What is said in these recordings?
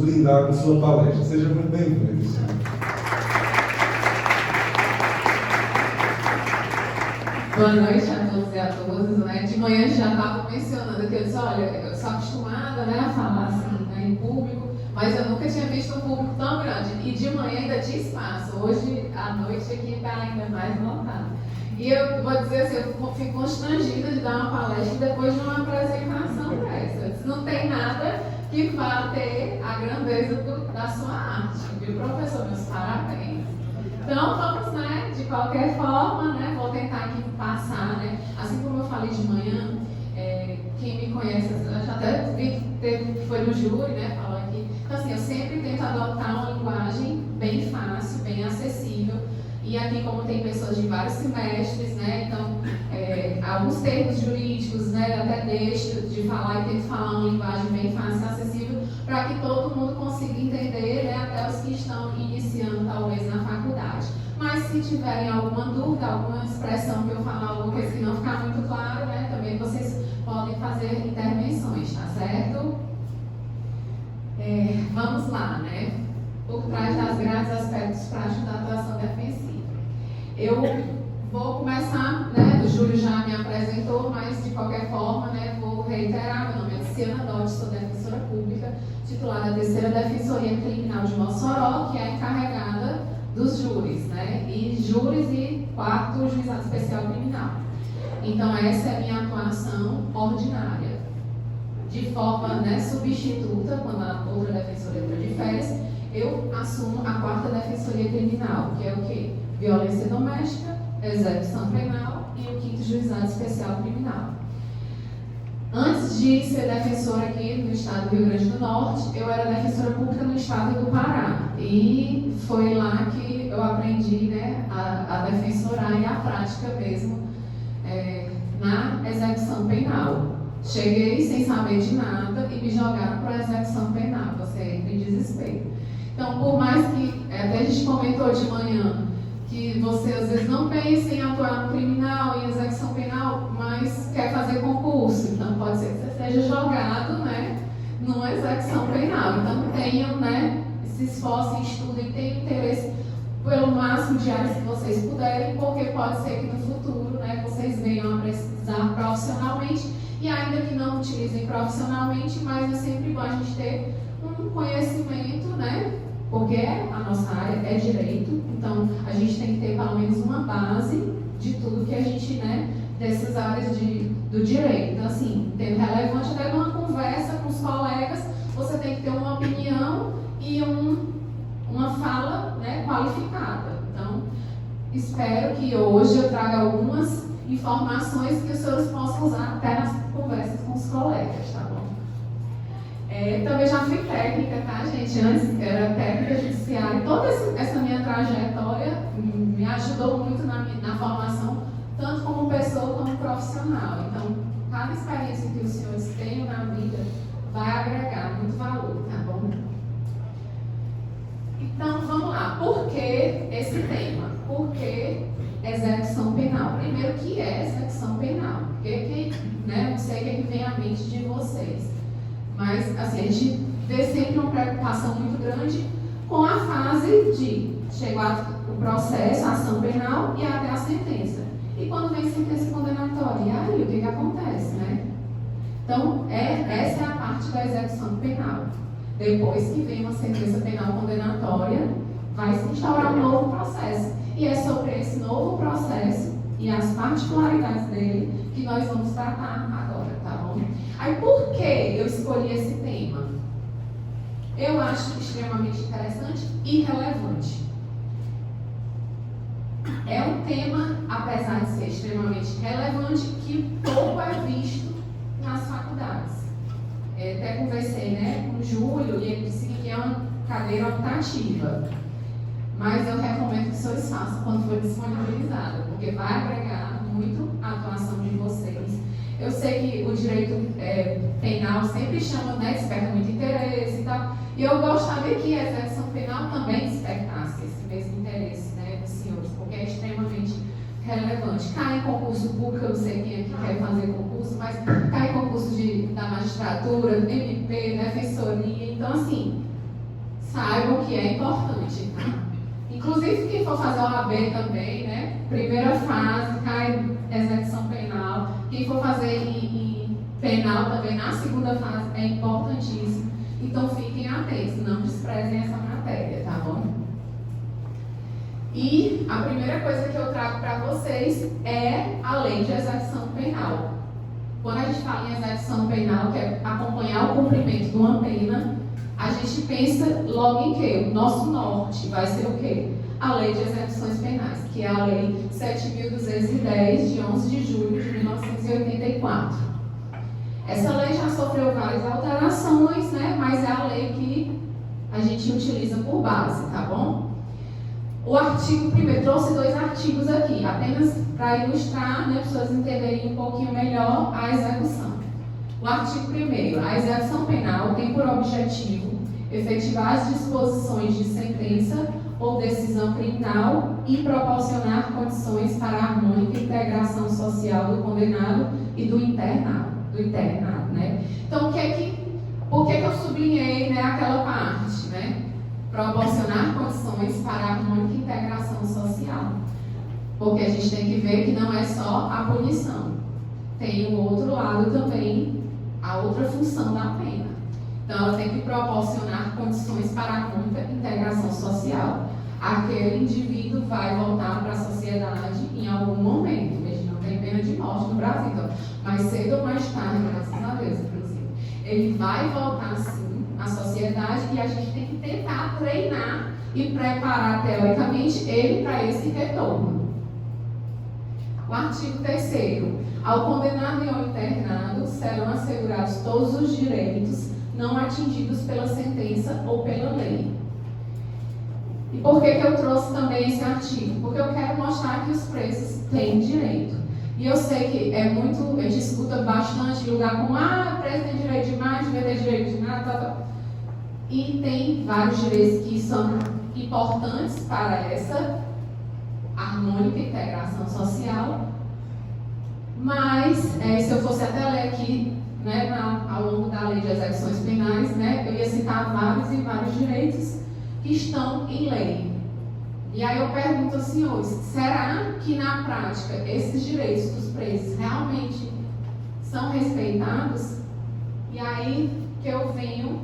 brindar com sua palestra. Seja muito bem-vindo, senhor. Boa noite a todos e a todas, né? De manhã já estava mencionando que eu disse, olha, eu sou acostumada, né, a falar assim, né, em público, mas eu nunca tinha visto um público tão grande. E de manhã ainda tinha espaço. Hoje, à noite, aqui está ainda mais lotado. E eu vou dizer assim, eu fico constrangida de dar uma palestra depois de uma apresentação dessa. Eu disse, não tem nada que vá ter a grandeza da sua arte. Viu, professor? Meus parabéns. Então, vamos, né, de qualquer forma, né, vou tentar aqui passar, né, assim como eu falei de manhã, quem me conhece, eu já até vi que foi no júri, né, falou aqui, então assim, eu sempre tento adotar uma linguagem bem fácil, bem acessível, e aqui como tem pessoas de vários semestres, né, então, alguns termos jurídicos, né, até deixo de falar e tento falar uma linguagem bem fácil e acessível, para que todo mundo consiga entender, né, até os que estão iniciando talvez na faculdade. Mas se tiverem alguma dúvida, alguma expressão que eu falar, alguma coisa que não ficar muito claro, né, também vocês podem fazer intervenções, tá certo? Vamos lá, né? Por trás das grades, aspectos práticos da atuação defensiva. Eu vou começar, né, o Júlio já me apresentou, mas de qualquer forma, né, vou reiterar, meu nome é Luciana Dotti, sou defensora pública, titular da 3ª Defensoria Criminal de Mossoró, que é a encarregada dos júris, né, e júris e 4º Juizado Especial Criminal. Então, essa é a minha atuação ordinária. De forma, né, substituta, quando a outra defensoria entra de férias, eu assumo a 4ª Defensoria Criminal, que é o quê? Violência doméstica, execução penal e o 5º Juizado Especial Criminal. Antes de ser defensora aqui no estado do Rio Grande do Norte, eu era defensora pública no estado do Pará. E foi lá que eu aprendi, né, a defensorar e a prática mesmo na execução penal. Cheguei sem saber de nada e me jogaram para a execução penal. Você entra em desespero. Então, por mais que, até a gente comentou de manhã, que você às vezes não pensa em atuar no criminal e execução penal, mas quer fazer concurso. Então pode ser que você seja jogado, né, numa execução penal. Então tenham, né, se esforcem, estudem, tenham interesse pelo máximo de áreas que vocês puderem, porque pode ser que no futuro, né, vocês venham a precisar profissionalmente e ainda que não utilizem profissionalmente, mas é sempre bom a gente ter um conhecimento, né, porque a nossa área é direito, então a gente tem que ter pelo menos uma base de tudo que a gente, né, dessas áreas do direito. Então, assim, tendo relevante até numa conversa com os colegas, você tem que ter uma opinião e uma fala, né, qualificada. Então, espero que hoje eu traga algumas informações que os senhores possam usar até nas conversas com os colegas, tá bom? Também já fui técnica, tá, gente? Antes era técnica judiciária. Toda essa minha trajetória me ajudou muito na formação, tanto como pessoa como profissional. Então, cada experiência que os senhores tenham na vida vai agregar muito valor, tá bom? Então, vamos lá. Por que esse tema? Por que execução penal? Primeiro, o que é execução penal? Porque, né, não sei o que vem à mente de vocês. Mas, assim, a gente vê sempre uma preocupação muito grande com a fase de chegar o processo, a ação penal e até a sentença. E quando vem sentença condenatória, e aí o que acontece, né? Então, essa é a parte da execução penal. Depois que vem uma sentença penal condenatória, vai se instaurar um novo processo. E é sobre esse novo processo e as particularidades dele que nós vamos tratar agora, tá bom? Aí, por que eu escolhi esse tema? Eu acho extremamente interessante e relevante. É um tema, apesar de ser extremamente relevante, que pouco é visto nas faculdades. Até conversei, né, com o Júlio e ele disse que é uma cadeira optativa. Mas eu recomendo que os senhores façam quando for disponibilizada, porque vai agregar muito a atuação de vocês. Eu sei que o direito penal sempre chama, né, desperta muito interesse e tal, e eu gostaria que a execução penal também despertasse esse mesmo interesse, né, dos senhores, porque é extremamente relevante. Cai em concurso público, eu não sei quem aqui quer fazer concurso, mas cai em concurso da magistratura, MP, defensoria, então assim, saibam que é importante, tá? Inclusive, quem for fazer o OAB também, né? Primeira fase, cai execução penal. Quem for fazer em penal também, na segunda fase, é importantíssimo. Então, fiquem atentos, não desprezem essa matéria, tá bom? E a primeira coisa que eu trago para vocês é a lei de execução penal. Quando a gente fala em execução penal, que é acompanhar o cumprimento de uma pena, a gente pensa logo em quê? O nosso norte vai ser o quê? A Lei de Execuções Penais, que é a Lei 7.210, de 11 de julho de 1984. Essa lei já sofreu várias alterações, né? Mas é a lei que a gente utiliza por base, tá bom? O artigo primeiro, trouxe 2 artigos aqui, apenas para ilustrar, né, para as pessoas entenderem um pouquinho melhor a execução. O artigo 1º, a execução penal tem por objetivo efetivar as disposições de sentença ou decisão criminal e proporcionar condições para a harmônica integração social do condenado e do internado, né? Então, por que eu sublinhei, né, aquela parte, né? Proporcionar condições para a harmônica integração social. Porque a gente tem que ver que não é só a punição. Tem o outro lado também, a outra função da pena. Então, ela tem que proporcionar condições para a harmônica integração social. Aquele indivíduo vai voltar para a sociedade em algum momento. A gente não tem pena de morte no Brasil, então, mais cedo ou mais tarde, graças a Deus, inclusive. Ele vai voltar, sim, à sociedade e a gente tem que tentar treinar e preparar, teoricamente, ele para esse retorno. O artigo 3º. Ao condenado e ao internado serão assegurados todos os direitos não atingidos pela sentença ou pela lei. E por que eu trouxe também esse artigo? Porque eu quero mostrar que os presos têm direito. E eu sei que é muito, a gente escuta bastante lugar como, preso tem direito demais, não tem direito de nada, tá. E tem vários direitos que são importantes para essa harmônica integração social. Mas, se eu fosse até ler aqui, né, ao longo da Lei de Execuções Penais, né, eu ia citar vários e vários direitos que estão em lei. E aí eu pergunto aos senhores, será que na prática esses direitos dos presos realmente são respeitados? E aí que eu venho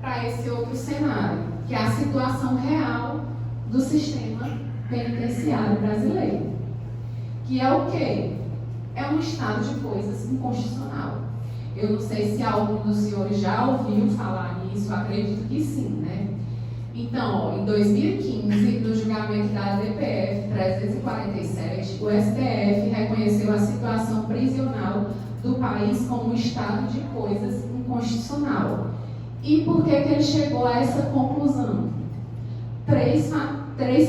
para esse outro cenário, que é a situação real do sistema penitenciário brasileiro. Que é o quê? É um estado de coisas inconstitucional. Eu não sei se algum dos senhores já ouviu falar nisso, acredito que sim, né? Então, em 2015, no julgamento da DPF 347, o STF reconheceu a situação prisional do país como um estado de coisas inconstitucional. E por que ele chegou a essa conclusão? Três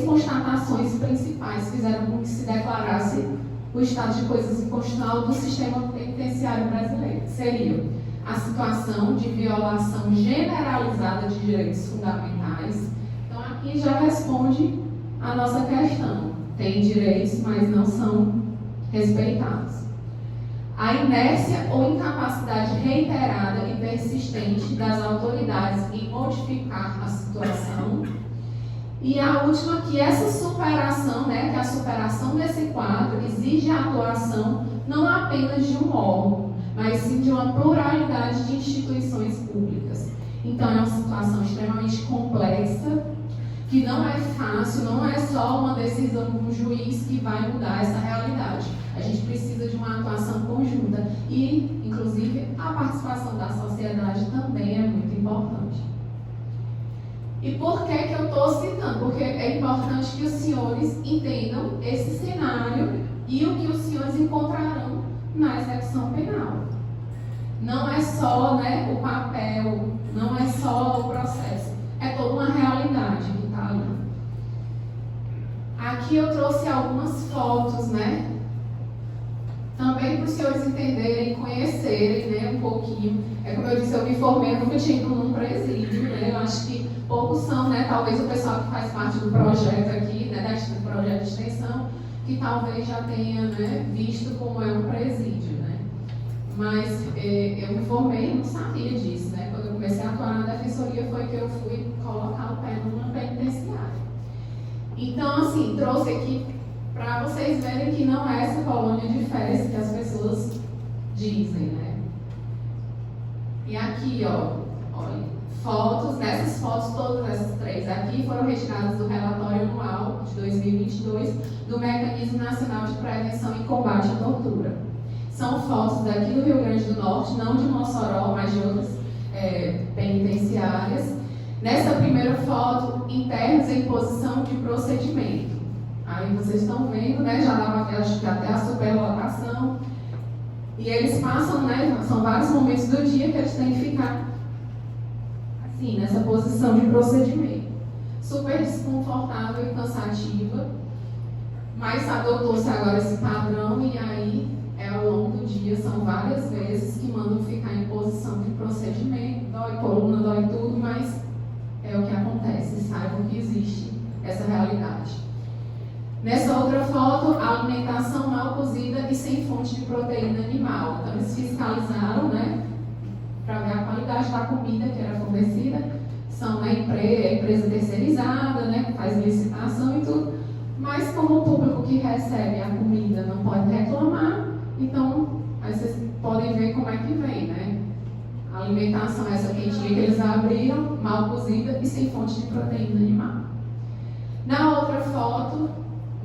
constatações principais fizeram com que se declarasse o estado de coisas inconstitucional do sistema penitenciário brasileiro. Seria a situação de violação generalizada de direitos fundamentais. Então, aqui já responde a nossa questão. Tem direitos, mas não são respeitados. A inércia ou incapacidade reiterada e persistente das autoridades em modificar a situação. E a última, que essa superação, né, que a superação desse quadro exige a atuação não apenas de um órgão, mas sim de uma pluralidade de instituições públicas. Então, é uma situação extremamente complexa, que não é fácil, não é só uma decisão de um juiz que vai mudar essa realidade. A gente precisa de uma atuação conjunta e, inclusive, a participação da sociedade também é muito importante. E por que eu estou citando? Porque é importante que os senhores entendam esse cenário e o que os senhores encontrarão na execução penal. Não é só, né, o papel, não é só o processo, é toda uma realidade que está ali. Aqui eu trouxe algumas fotos, né? Também para os senhores entenderem, conhecerem, né, um pouquinho. É como eu disse, eu me formei, eu nunca tinha ido num presídio, né? Eu acho que poucos são, né? Talvez o pessoal que faz parte do projeto aqui, né, do projeto de extensão, que talvez já tenha, né, visto como é um presídio, né? Mas eu me formei e não sabia disso, né? Quando eu comecei a atuar na defensoria foi que eu fui colocar o Então, assim, trouxe aqui para vocês verem que não é essa colônia de férias que as pessoas dizem, né? E aqui, ó, olha, fotos, nessas fotos, todas essas três aqui foram retiradas do relatório anual de 2022 do Mecanismo Nacional de Prevenção e Combate à Tortura. São fotos daqui do Rio Grande do Norte, não de Mossoró, mas de outras penitenciárias. Nessa primeira foto, internos em posição de procedimento. Aí vocês estão vendo, né? Já dava até a superlotação. E eles passam, né? São vários momentos do dia que eles têm que ficar assim, nessa posição de procedimento. Super desconfortável e cansativa. Mas adotou-se agora esse padrão e aí ao longo do dia são várias vezes que mandam ficar em posição de procedimento. Dói coluna, dói tudo, mas é o que acontece. Saibam que existe essa realidade. Nessa outra foto, a alimentação mal cozida e sem fonte de proteína animal. Então, eles fiscalizaram, né, para ver a qualidade da comida que era fornecida. São a empresa terceirizada, né, que faz licitação e tudo. Mas, como o público que recebe a comida não pode reclamar, então, aí vocês podem ver como é que vem, né? A alimentação, essa quentinha que eles abriram, mal cozida e sem fonte de proteína animal. Na outra foto,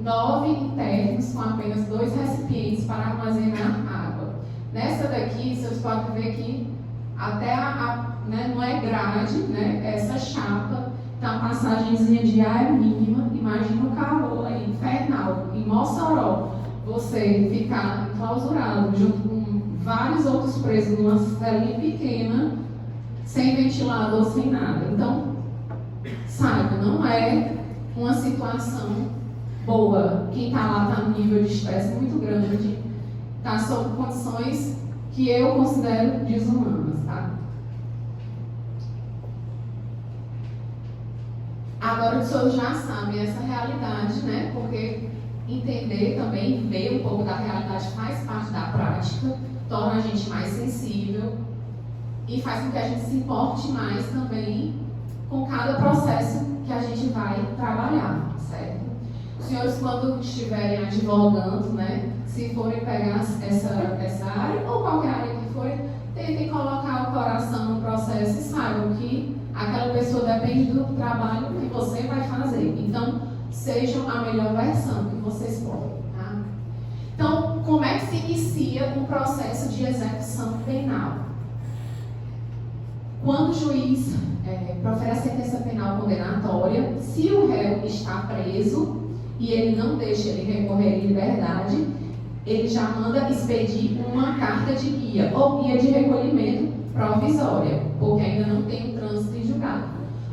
9 internos com apenas 2 recipientes para armazenar água. Nessa daqui, vocês podem ver que até né, não é grade, né, essa chapa, então a passagenzinha de ar é mínima. Imagina o calor aí, infernal, em Mossoró, você ficar enclausurado junto com vários outros presos numa celinha pequena, sem ventilador, sem nada. Então, saiba, não é uma situação boa. Quem está lá está num nível de estresse muito grande, está sob condições que eu considero desumanas, tá? Agora os senhores já sabem essa realidade, né? Porque entender também, ver um pouco da realidade faz parte da prática, torna a gente mais sensível e faz com que a gente se importe mais também com cada processo que a gente vai trabalhar, certo? Os senhores, quando estiverem advogando, né, se forem pegar essa área, ou qualquer área que for, tentem colocar o coração no processo e saibam que aquela pessoa depende do trabalho que você vai fazer. Então, sejam a melhor versão que vocês podem, tá? Então, como é que se inicia um processo de execução penal? Quando o juiz profere a sentença penal condenatória, se o réu está preso e ele não deixa ele recorrer em liberdade, ele já manda expedir uma carta de guia ou guia de recolhimento provisória, porque ainda não tem o trânsito em julgado.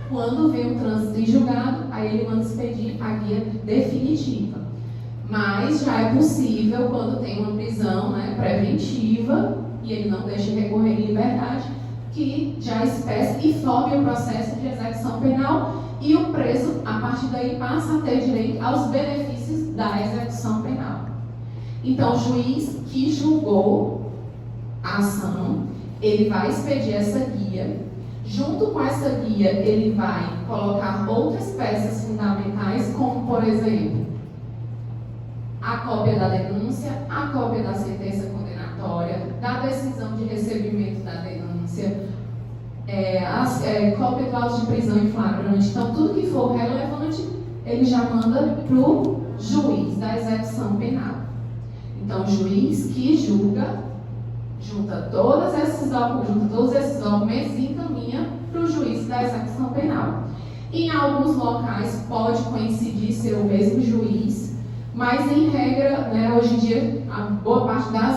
Quando vem o trânsito em julgado, aí ele manda expedir a guia definitiva. Mas já é possível, quando tem uma prisão, né, preventiva, e ele não deixa recorrer em liberdade, que já espécie e forme o processo de execução penal e o preso, a partir daí, passa a ter direito aos benefícios da execução penal. Então, o juiz que julgou a ação, ele vai expedir essa guia. Junto com essa guia, ele vai colocar outras peças fundamentais, como, por exemplo, a cópia da denúncia, a cópia da sentença condenatória, da decisão de recebimento da denúncia, cópia do auto de prisão em flagrante. Então, tudo que for relevante, ele já manda para o juiz da execução penal. Então, o juiz que julga, junta todos esses documentos e encaminha para o juiz da execução penal. Em alguns locais pode coincidir ser o mesmo juiz, mas em regra, né, hoje em dia, a boa parte da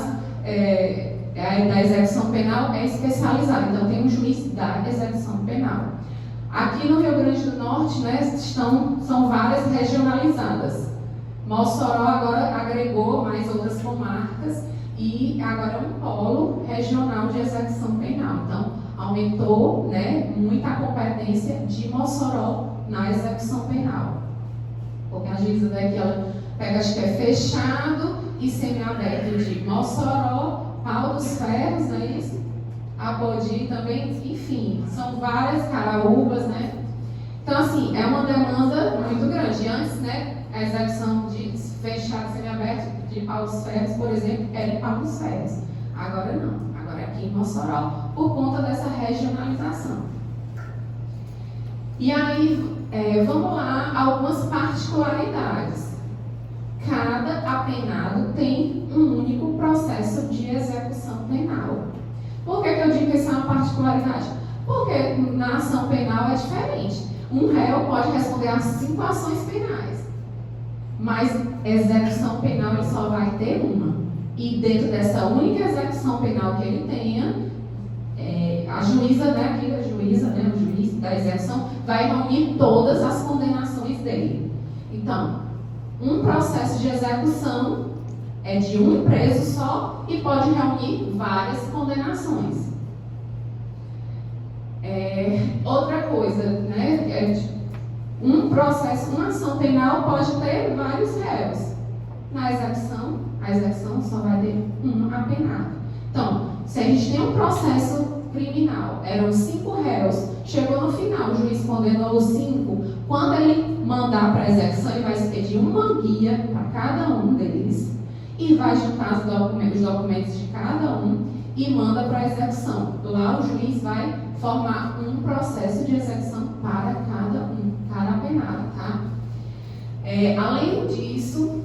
execução penal é especializada. Então, tem um juiz da execução penal. Aqui no Rio Grande do Norte, né, são várias regionalizadas. Mossoró agora agregou mais outras comarcas e agora é um polo regional de execução penal. Então, aumentou, né, muito a competência de Mossoró na execução penal. Porque a juíza daqui, ela pega, acho que é fechado e semiaberto de Mossoró, Pau dos Ferros, não é isso? Apodi também, enfim, são várias Caraúbas, né? Então, assim, é uma demanda muito grande. Antes, né, a execução de fechado semiaberto de Paulos Ferros, por exemplo, era em Paulos Ferros. Agora não, agora é aqui em Mossoró, por conta dessa regionalização. E aí, vamos lá, algumas particularidades. Cada apenado tem um único processo de execução penal. Por que eu digo que isso é uma particularidade? Porque na ação penal é diferente. Um réu pode responder a 5 ações penais, mas execução penal ele só vai ter uma. E dentro dessa única execução penal que ele tenha, a juíza, né, aqui a juíza, né, o juiz da execução, vai reunir todas as condenações dele. Então, um processo de execução é de um preso só e pode reunir várias condenações. Outra coisa, né, um processo, uma ação penal pode ter vários réus. Na execução, a execução só vai ter um apenado. Então, se a gente tem um processo criminal, eram 5 réus, chegou no final, o juiz condenou os 5, quando ele mandar para a execução, ele vai expedir uma guia para cada um deles e vai juntar os documentos de cada um e manda para a execução. Lá o juiz vai formar um processo de execução para cada apenado, tá? Além disso,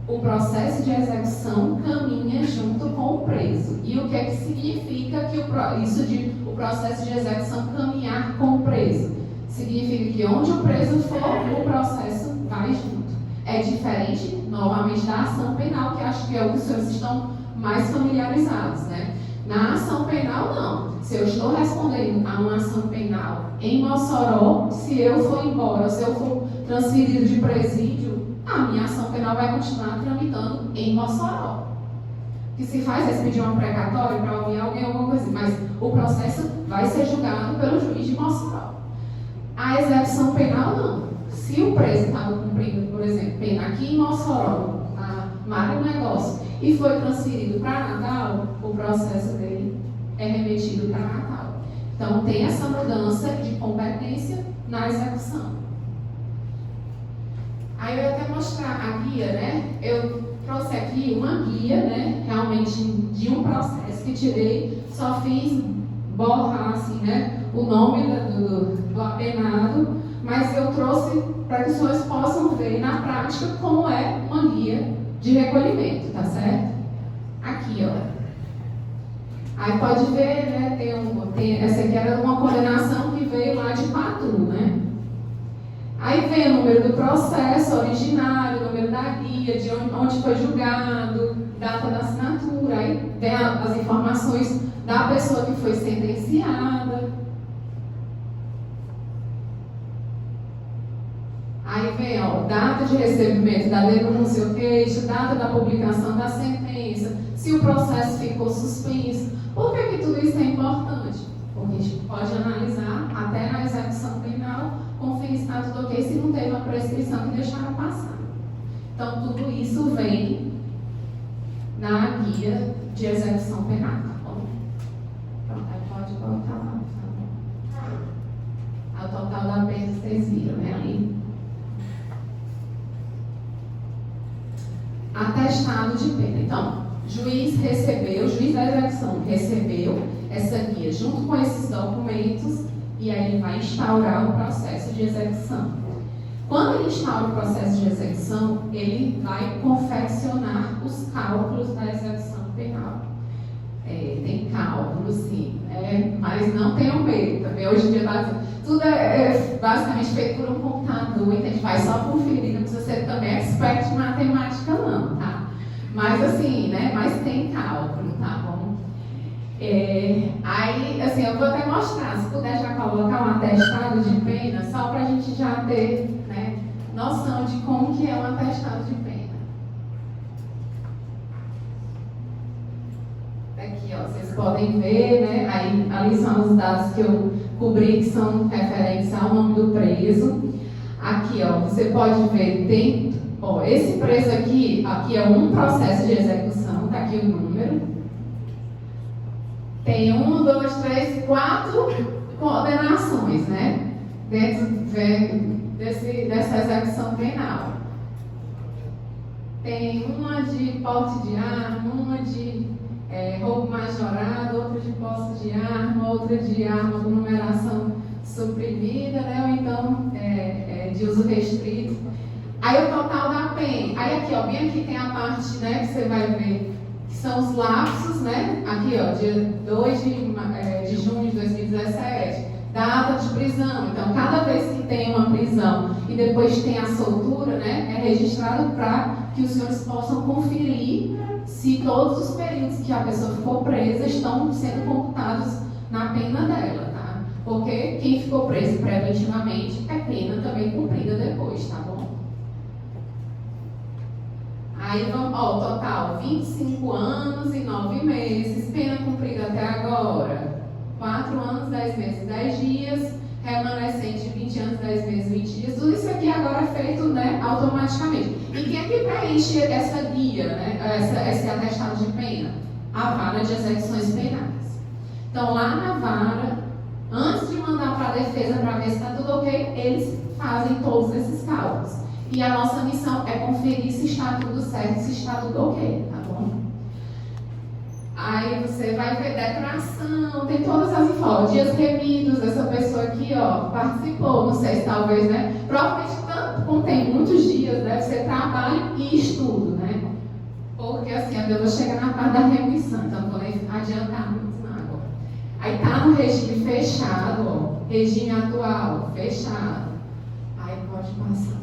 o processo de execução caminha junto com o preso. E o que é que significa que o processo de execução caminhar com o preso? Significa que onde o preso for, o processo vai junto. É diferente, novamente, da ação penal, que acho que é o que os senhores estão mais familiarizados, né? Na ação penal, não. Se eu estou respondendo a uma ação penal em Mossoró, se eu for embora, se eu for transferido de presídio, a minha ação penal vai continuar tramitando em Mossoró. O que se faz é se pedir uma precatória para ouvir alguém, alguma coisa assim, mas o processo vai ser julgado pelo juiz de Mossoró. A execução penal, não. Se o preso estava cumprindo, por exemplo, pena aqui em Mossoró, a Mário Negócio, e foi transferido para Natal, o processo dele é remetido para Natal. Então, tem essa mudança de competência na execução. Aí eu ia até mostrar a guia, né? Eu trouxe aqui uma guia, né? Realmente de um processo que tirei, só fiz borrar, assim, né? O nome do apenado, mas eu trouxe para que os senhores possam ver na prática como é uma guia de recolhimento, tá certo? Aqui, ó. Aí pode ver, né? Essa aqui era uma condenação que veio lá de Patu, né? Aí vem o número do processo originário, o número da guia, de onde foi julgado, data da assinatura, aí vem as informações da pessoa que foi sentenciada. Aí vem, ó, data de recebimento da denúncia ou queixa, data da publicação da sentença, se o processo ficou suspenso. Por que tudo isso é importante? Porque a gente pode analisar até na execução penal, conferir se está tudo ok, se não teve uma prescrição que deixaram passar. Então, tudo isso vem na guia de execução penal, tá bom? Pronto, aí pode voltar lá, tá bom? O total da pena vocês viram, né, ali? Atestado de pena. Então, o juiz da execução recebeu essa guia junto com esses documentos e aí ele vai instaurar o processo de execução. Quando ele instaura o processo de execução, ele vai confeccionar os cálculos da execução penal. Tem cálculo, sim, mas não tenham medo também. Hoje em dia tudo é basicamente feito por um computador, então a gente vai só conferir, não precisa ser também expert em matemática não, tá? Mas assim, né, mas tem cálculo, tá bom? Aí, assim, eu vou até mostrar, se puder já colocar um atestado de pena, só para a gente já ter, né, noção de como que é um atestado de pena. Aqui, ó, vocês podem ver, né, aí, ali são os dados que eu cobri, que são referentes ao nome do preso. Aqui, ó, você pode ver, tem, ó, esse preso aqui é um processo de execução, tá aqui o número. Tem 1, 2, 3, 4 condenações, né? dessa execução penal. Tem uma de porte de arma, uma de roubo majorado, outra de posse de arma, outra de arma com numeração suprimida, né? Ou então de uso restrito. Aí o total da pena. Aí aqui, ó, bem aqui tem a parte, né, que você vai ver, que são os lapsos, né? Aqui, ó, dia 2 de junho de 2017, data de prisão. Então, cada vez que tem uma prisão e depois tem a soltura, né, é registrado para que os senhores possam conferir se todos os períodos que a pessoa ficou presa estão sendo computados na pena dela, tá? Porque quem ficou preso preventivamente é pena também cumprida depois, tá bom? Aí vamos, ó, total 25 anos e 9 meses, pena cumprida até agora, 4 anos, 10 meses, 10 dias, remanescente 20 anos, 10 meses, 20 dias, tudo isso aqui agora é feito, né, automaticamente. E quem é que preenche essa guia, né, esse atestado de pena? A vara de execuções penais. Então lá na vara, antes de mandar para a defesa para ver se está tudo ok, eles fazem todos esses cálculos. E a nossa missão é conferir se está tudo certo, se está tudo ok, tá bom? Aí você vai ver declaração, tem todas as informações, dias remidos, essa pessoa aqui, ó, participou, não sei se talvez, né? Provavelmente, tanto como tem muitos dias, deve ser trabalho e estudo, né? Porque assim, eu vou chegar na parte da remissão, então não vou nem adiantar muito nada. Aí tá no regime fechado, ó, regime atual, fechado. Aí pode passar.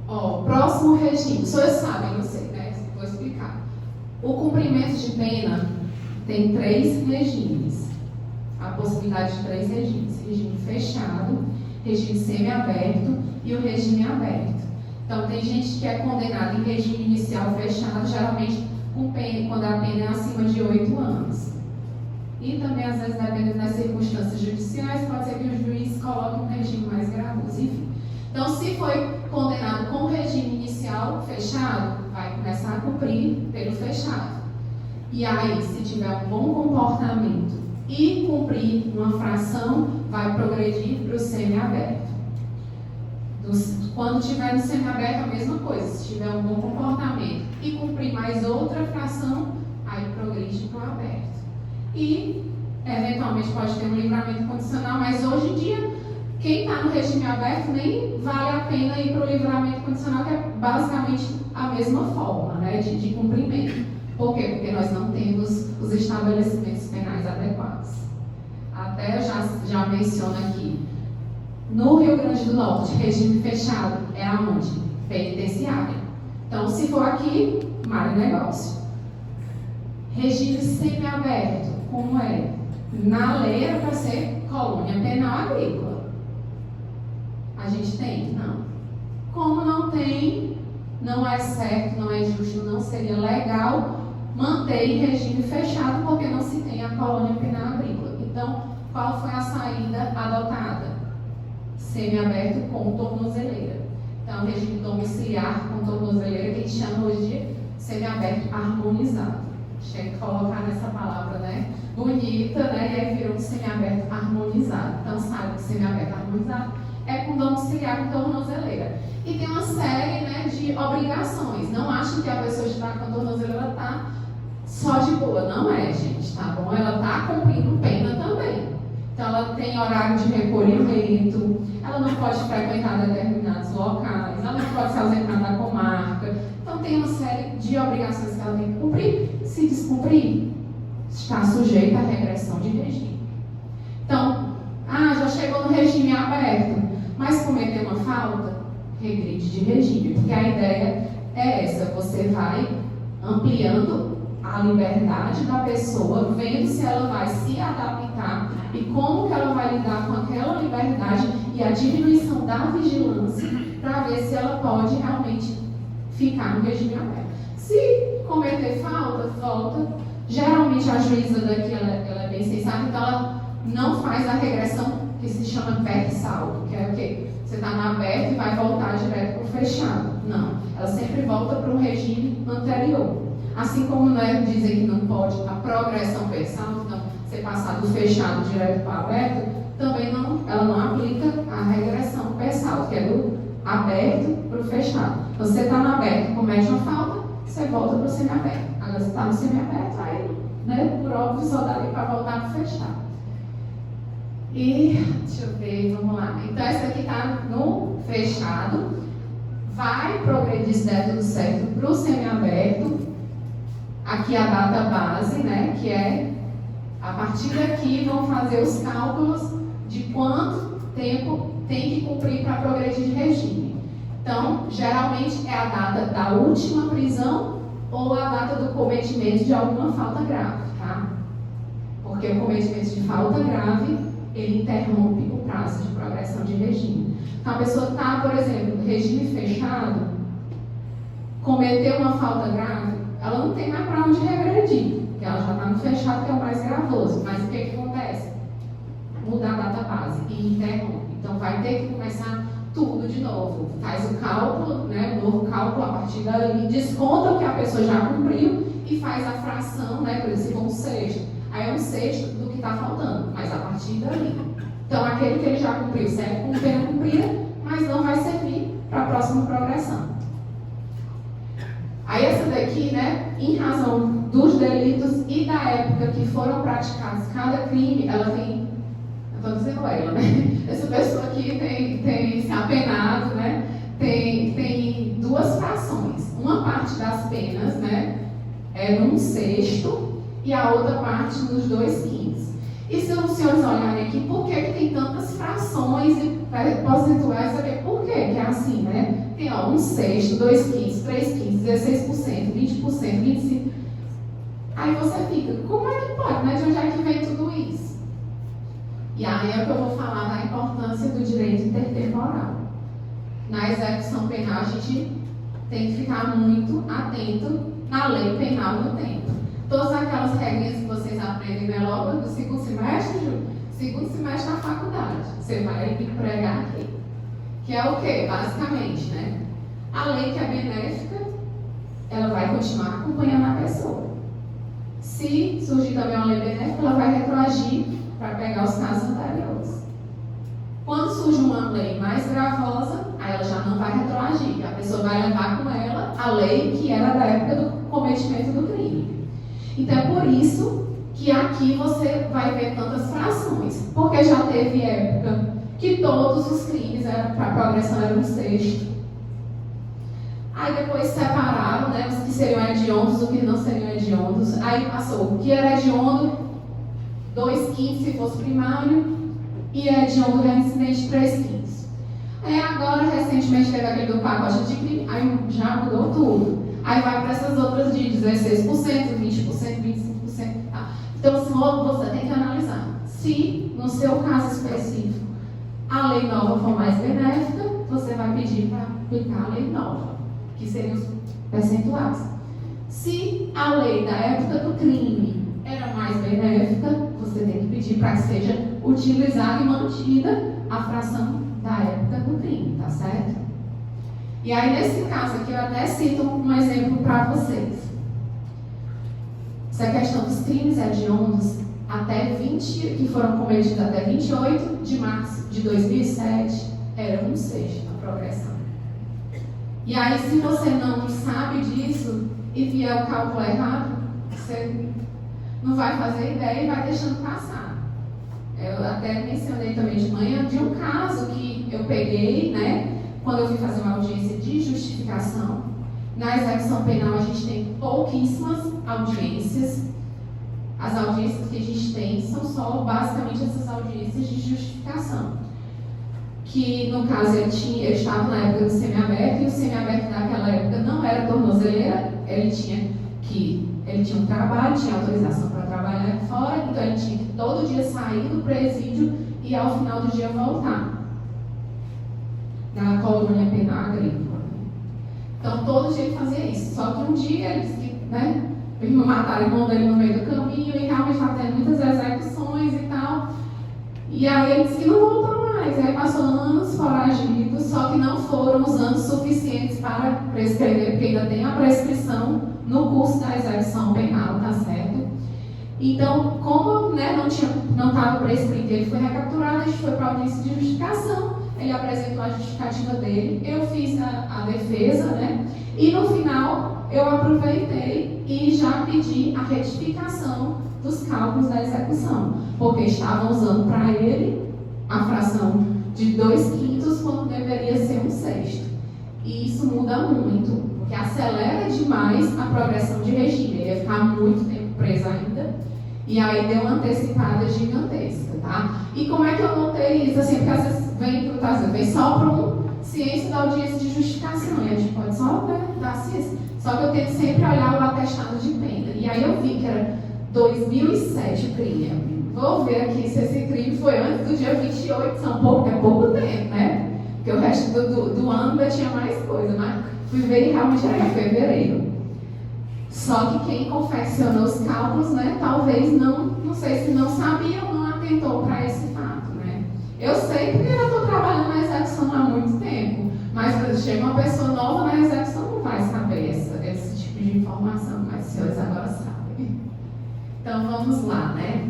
Ó, próximo regime, os senhores sabem, não sei, né? Vou explicar. O cumprimento de pena tem 3 regimes. A possibilidade de 3 regimes: regime fechado, regime semiaberto e o regime aberto. Então, tem gente que é condenada em regime inicial fechado, geralmente com pena, quando a pena é acima de 8 anos. E também, às vezes, dependendo das circunstâncias judiciais, pode ser que o juiz coloque um regime mais gravoso, enfim. Então, se foi condenado com regime inicial fechado, vai começar a cumprir pelo fechado. E aí, se tiver um bom comportamento e cumprir uma fração, vai progredir para o semiaberto. Quando tiver no semiaberto, a mesma coisa. Se tiver um bom comportamento e cumprir mais outra fração, aí progride para o aberto. E, eventualmente, pode ter um livramento condicional, mas hoje em dia, quem está no regime aberto nem vale a pena ir para o livramento condicional, que é basicamente a mesma forma, né, de cumprimento. Por quê? Porque nós não temos os estabelecimentos penais adequados. Até já menciono aqui, no Rio Grande do Norte, regime fechado é aonde? Penitenciária. Então, se for aqui, mar negócio. Regime semiaberto, como é? Na lei era para ser colônia penal agrícola. A gente tem? Não. Como não tem, não é certo, não é justo, não seria legal manter em regime fechado, porque não se tem a colônia penal agrícola. Então, qual foi a saída adotada? Semiaberto com tornozeleira. Então, regime domiciliar com tornozeleira, que a gente chama hoje de semiaberto harmonizado. Tinha que colocar nessa palavra, né? Bonita, né? E aí virou um semiaberto harmonizado. Então, sabe que semiaberto harmonizado é com domiciliar com tornozeleira. E tem uma série, né, de obrigações. Não achem que a pessoa que está com a tornozeleira está só de boa. Não é, gente, tá bom? Ela está cumprindo pena também. Então, ela tem horário de recolhimento, ela não pode frequentar determinados locais, ela não pode se ausentar da comarca. Então, tem uma série de obrigações que ela tem que cumprir. Se descumprir, está sujeita à regressão de regime. Então, já chegou no regime aberto, mas cometeu uma falta, regride de regime, porque a ideia é essa: você vai ampliando a liberdade da pessoa, vendo se ela vai se adaptar e como que ela vai lidar com aquela liberdade e a diminuição da vigilância para ver se ela pode realmente ficar no regime aberto. Se cometer falta, geralmente a juíza daqui ela é bem sensata, então ela não faz a regressão que se chama perde-saldo, que é o quê? Você está no aberto e vai voltar direto para o fechado. Não, ela sempre volta para o regime anterior. Assim como, né, dizem que não pode a progressão perde-saldo, então você passar do fechado direto para o aberto, também ela não aplica a regressão PESALT, que é do aberto para o fechado. Então, você está no aberto, comete uma falta, você volta para o semiaberto. Agora, você está no semiaberto, aí, né, por óbvio, só dá para voltar para o fechado. E, deixa eu ver, vamos lá. Então, essa aqui está no fechado, vai progredir, se der tudo certo, para o semiaberto. Aqui a data base, né, que é, a partir daqui, vão fazer os cálculos de quanto tempo tem que cumprir para progredir de regime. Então, geralmente é a data da última prisão ou a data do cometimento de alguma falta grave, tá? Porque o cometimento de falta grave, ele interrompe o prazo de progressão de regime. Então, a pessoa está, por exemplo, no regime fechado, cometeu uma falta grave, ela não tem mais para onde regredir, porque ela já está no fechado, que é o mais gravoso. Mas o que acontece? Muda a data base e interrompe. Então, vai ter que começar tudo de novo. Faz o cálculo, né, o novo cálculo a partir dali, desconta o que a pessoa já cumpriu e faz a fração, né, por exemplo, um sexto. Aí é um sexto do que está faltando, mas a partir dali. Então, aquele que ele já cumpriu serve como pena cumprida, mas não vai servir para a próxima progressão. Aí essa daqui, né, em razão dos delitos e da época que foram praticados cada crime, ela tem, eu estou dizendo ela, né, essa pessoa aqui tem se apenado, né, tem duas frações. Uma parte das penas, né, é num sexto e a outra parte nos 2/5. E se os senhores olharem aqui, por que tem tantas frações e percentuais? Por que é assim, né? Tem ó, 1/6, 2/5, 3/5, 16%, 20%, 25%. Aí você fica, como é que pode, né? De onde é que vem tudo isso? E aí é o que eu vou falar da importância do direito intertemporal. Na execução penal, a gente tem que ficar muito atento na lei penal no tempo. Todas aquelas regrinhas que vocês aprendem, né, logo do segundo semestre, Ju? Segundo semestre da faculdade. Você vai empregar aqui. Que é o quê? Basicamente, né? A lei que é benéfica, ela vai continuar acompanhando a pessoa. Se surgir também uma lei benéfica, ela vai retroagir para pegar os casos anteriores. Quando surge uma lei mais gravosa, aí ela já não vai retroagir. A pessoa vai levar com ela a lei que era da época do cometimento do crime. Então é por isso que aqui você vai ver tantas frações, porque já teve época que todos os crimes para a progressão eram um sexto. Aí depois separaram, né, os que seriam hediondos, os que não seriam hediondos. Aí passou o que era hediondo, 2/5 se fosse primário, e hediondo reincidente 3/5. Aí agora, recentemente, teve aquele do pacote de crime, aí já mudou tudo. Aí vai para essas outras de 16%, 20%, 25%. Tá? Então, você tem que analisar. Se, no seu caso específico, a lei nova for mais benéfica, você vai pedir para aplicar a lei nova, que seriam os percentuais. Se a lei da época do crime era mais benéfica, você tem que pedir para que seja utilizada e mantida a fração da época do crime, tá certo? E aí, nesse caso aqui, eu até cito um exemplo para vocês. Essa questão dos crimes hediondos que foram cometidos até 28 de março de 2007, era 1/6 a progressão. E aí, se você não sabe disso e vier o cálculo errado, você não vai fazer ideia e vai deixando passar. Eu até mencionei também de manhã de um caso que eu peguei, né? Quando eu fui fazer uma audiência de justificação. Na execução penal, a gente tem pouquíssimas audiências. As audiências que a gente tem são só, basicamente, essas audiências de justificação. Que, no caso, eu estava na época do semiaberto, e o semiaberto naquela época não era tornozeleira, ele tinha um trabalho, tinha autorização para trabalhar fora, então ele tinha que todo dia sair do presídio e, ao final do dia, voltar na colônia penal agrícola. Então, todo dia ele fazia isso. Só que um dia ele disse que, né, mataram o irmão dele no meio do caminho e realmente estava tendo muitas execuções e tal. E aí ele disse que não voltou mais. Aí passou anos foragido, só que não foram os anos suficientes para prescrever, porque ainda tem a prescrição no curso da execução penal, tá certo? Então, como, né, não estava prescrito, ele foi recapturado, a gente foi para a audiência de justificação, ele apresentou a justificativa dele, eu fiz a defesa, né, e no final eu aproveitei e já pedi a retificação dos cálculos da execução, porque estavam usando para ele a fração de 2/5 quando deveria ser 1/6. E isso muda muito, porque acelera demais a progressão de regime, ele ia ficar muito tempo preso ainda, e aí deu uma antecipada gigantesca, tá? E como é que eu notei isso? Assim, porque às vezes vem só para ciência da audiência de justificação, e a gente pode só dar ciência. Só que eu tento sempre olhar o atestado de pena. E aí eu vi que era 2007 o crime. Vou ver aqui se esse crime foi antes do dia 28, é pouco tempo, né? Porque o resto do ano ainda tinha mais coisa, mas fui ver e realmente era em fevereiro. Só que quem confeccionou os cálculos, né, talvez não sei se não sabia ou não atentou para esse fato, né? Eu sei porque eu estou trabalhando na execução há muito tempo, mas chega uma pessoa nova na execução, não vai saber esse tipo de informação, mas os senhores agora sabem. Então vamos lá, né?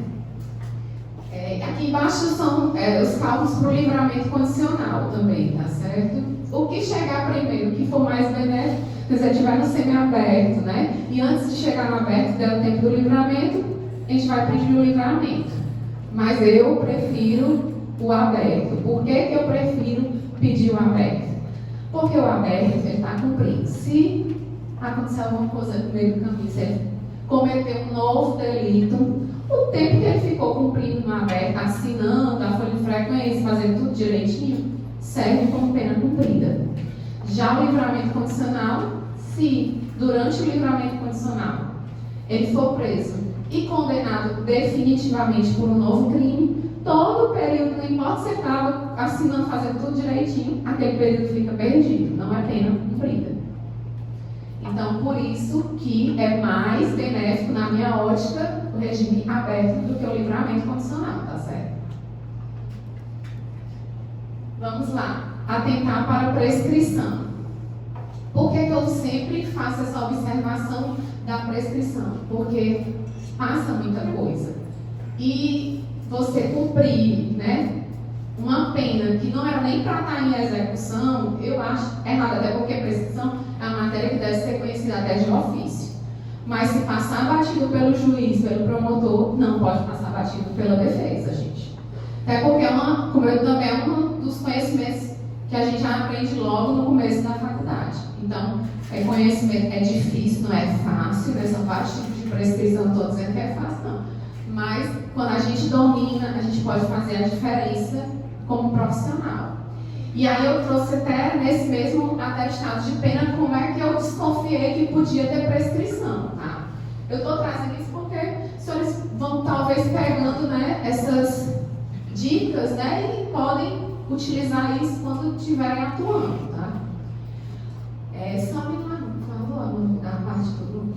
Aqui embaixo são os cálculos para o livramento condicional também, tá certo? O que chegar primeiro, o que for mais benéfico, se você estiver no semiaberto, né? E antes de chegar no aberto, der o tempo do livramento, a gente vai pedir o livramento. Mas eu prefiro o aberto. Por que eu prefiro pedir o aberto? Porque o aberto, ele está cumprindo. Se acontecer alguma coisa no meio do caminho, se ele cometeu um novo delito, o tempo que ele ficou cumprindo no aberto, assinando a folha de frequência, fazendo tudo direitinho, serve como pena cumprida. Já o livramento condicional, se durante o livramento condicional ele for preso e condenado definitivamente por um novo crime, todo o período, não importa se ele estava assinando, fazendo tudo direitinho, aquele período fica perdido, não é pena cumprida. Então, por isso que é mais benéfico, na minha ótica, o regime aberto do que o livramento condicional, tá certo? Vamos lá. Atentar para a prescrição. Por que eu sempre faço essa observação da prescrição? Porque passa muita coisa. E você cumprir, né, uma pena que não era nem para estar em execução, eu acho errado, até porque a prescrição é uma matéria que deve ser conhecida até de ofício. Mas se passar batido pelo juiz, pelo promotor, não pode passar batido pela defesa, gente. Até porque também é um dos conhecimentos que a gente aprende logo no começo da faculdade. Então, conhecimento é difícil, não é fácil, né? São vários tipos de prescrição, não estou dizendo que é fácil, não. Mas, quando a gente domina, a gente pode fazer a diferença como profissional. E aí eu trouxe até nesse mesmo atestado de pena como é que eu desconfiei que podia ter prescrição, tá? Eu estou trazendo isso porque os senhores vão talvez pegando, né, essas dicas, né, e podem utilizar isso quando estiverem atuando, tá? Só me por favor, na parte do grupo.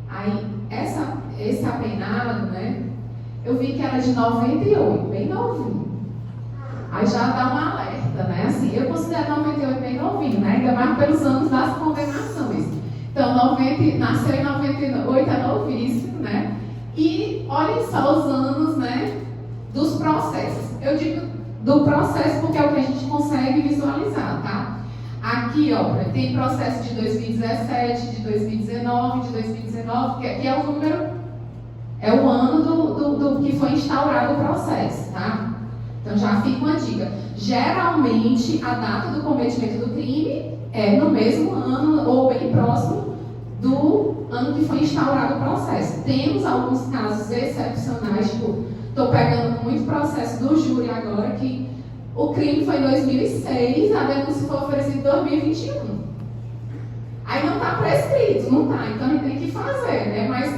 Aí, esse apenado, né, eu vi que era de 98, bem novinho. Aí já dá um alerta, né? Assim, eu considero 98 bem novinho, né? Ainda mais pelos anos das condenações. Então, nasceu em 98, é novíssimo, né? E olhem só os anos, né, dos processos. Eu digo do processo porque é o que a gente consegue visualizar, tá? Aqui, ó, tem processo de 2017, de 2019, que é o número, é o ano do que foi instaurado o processo, tá? Então já fica uma dica. Geralmente, a data do cometimento do crime é no mesmo ano ou bem próximo do ano que foi instaurado o processo. Temos alguns casos excepcionais, tipo, estou pegando muito processo do júri agora, que o crime foi em 2006, a denúncia foi oferecida em 2021. Aí não está prescrito, não está, então a gente tem que fazer, né? Mas,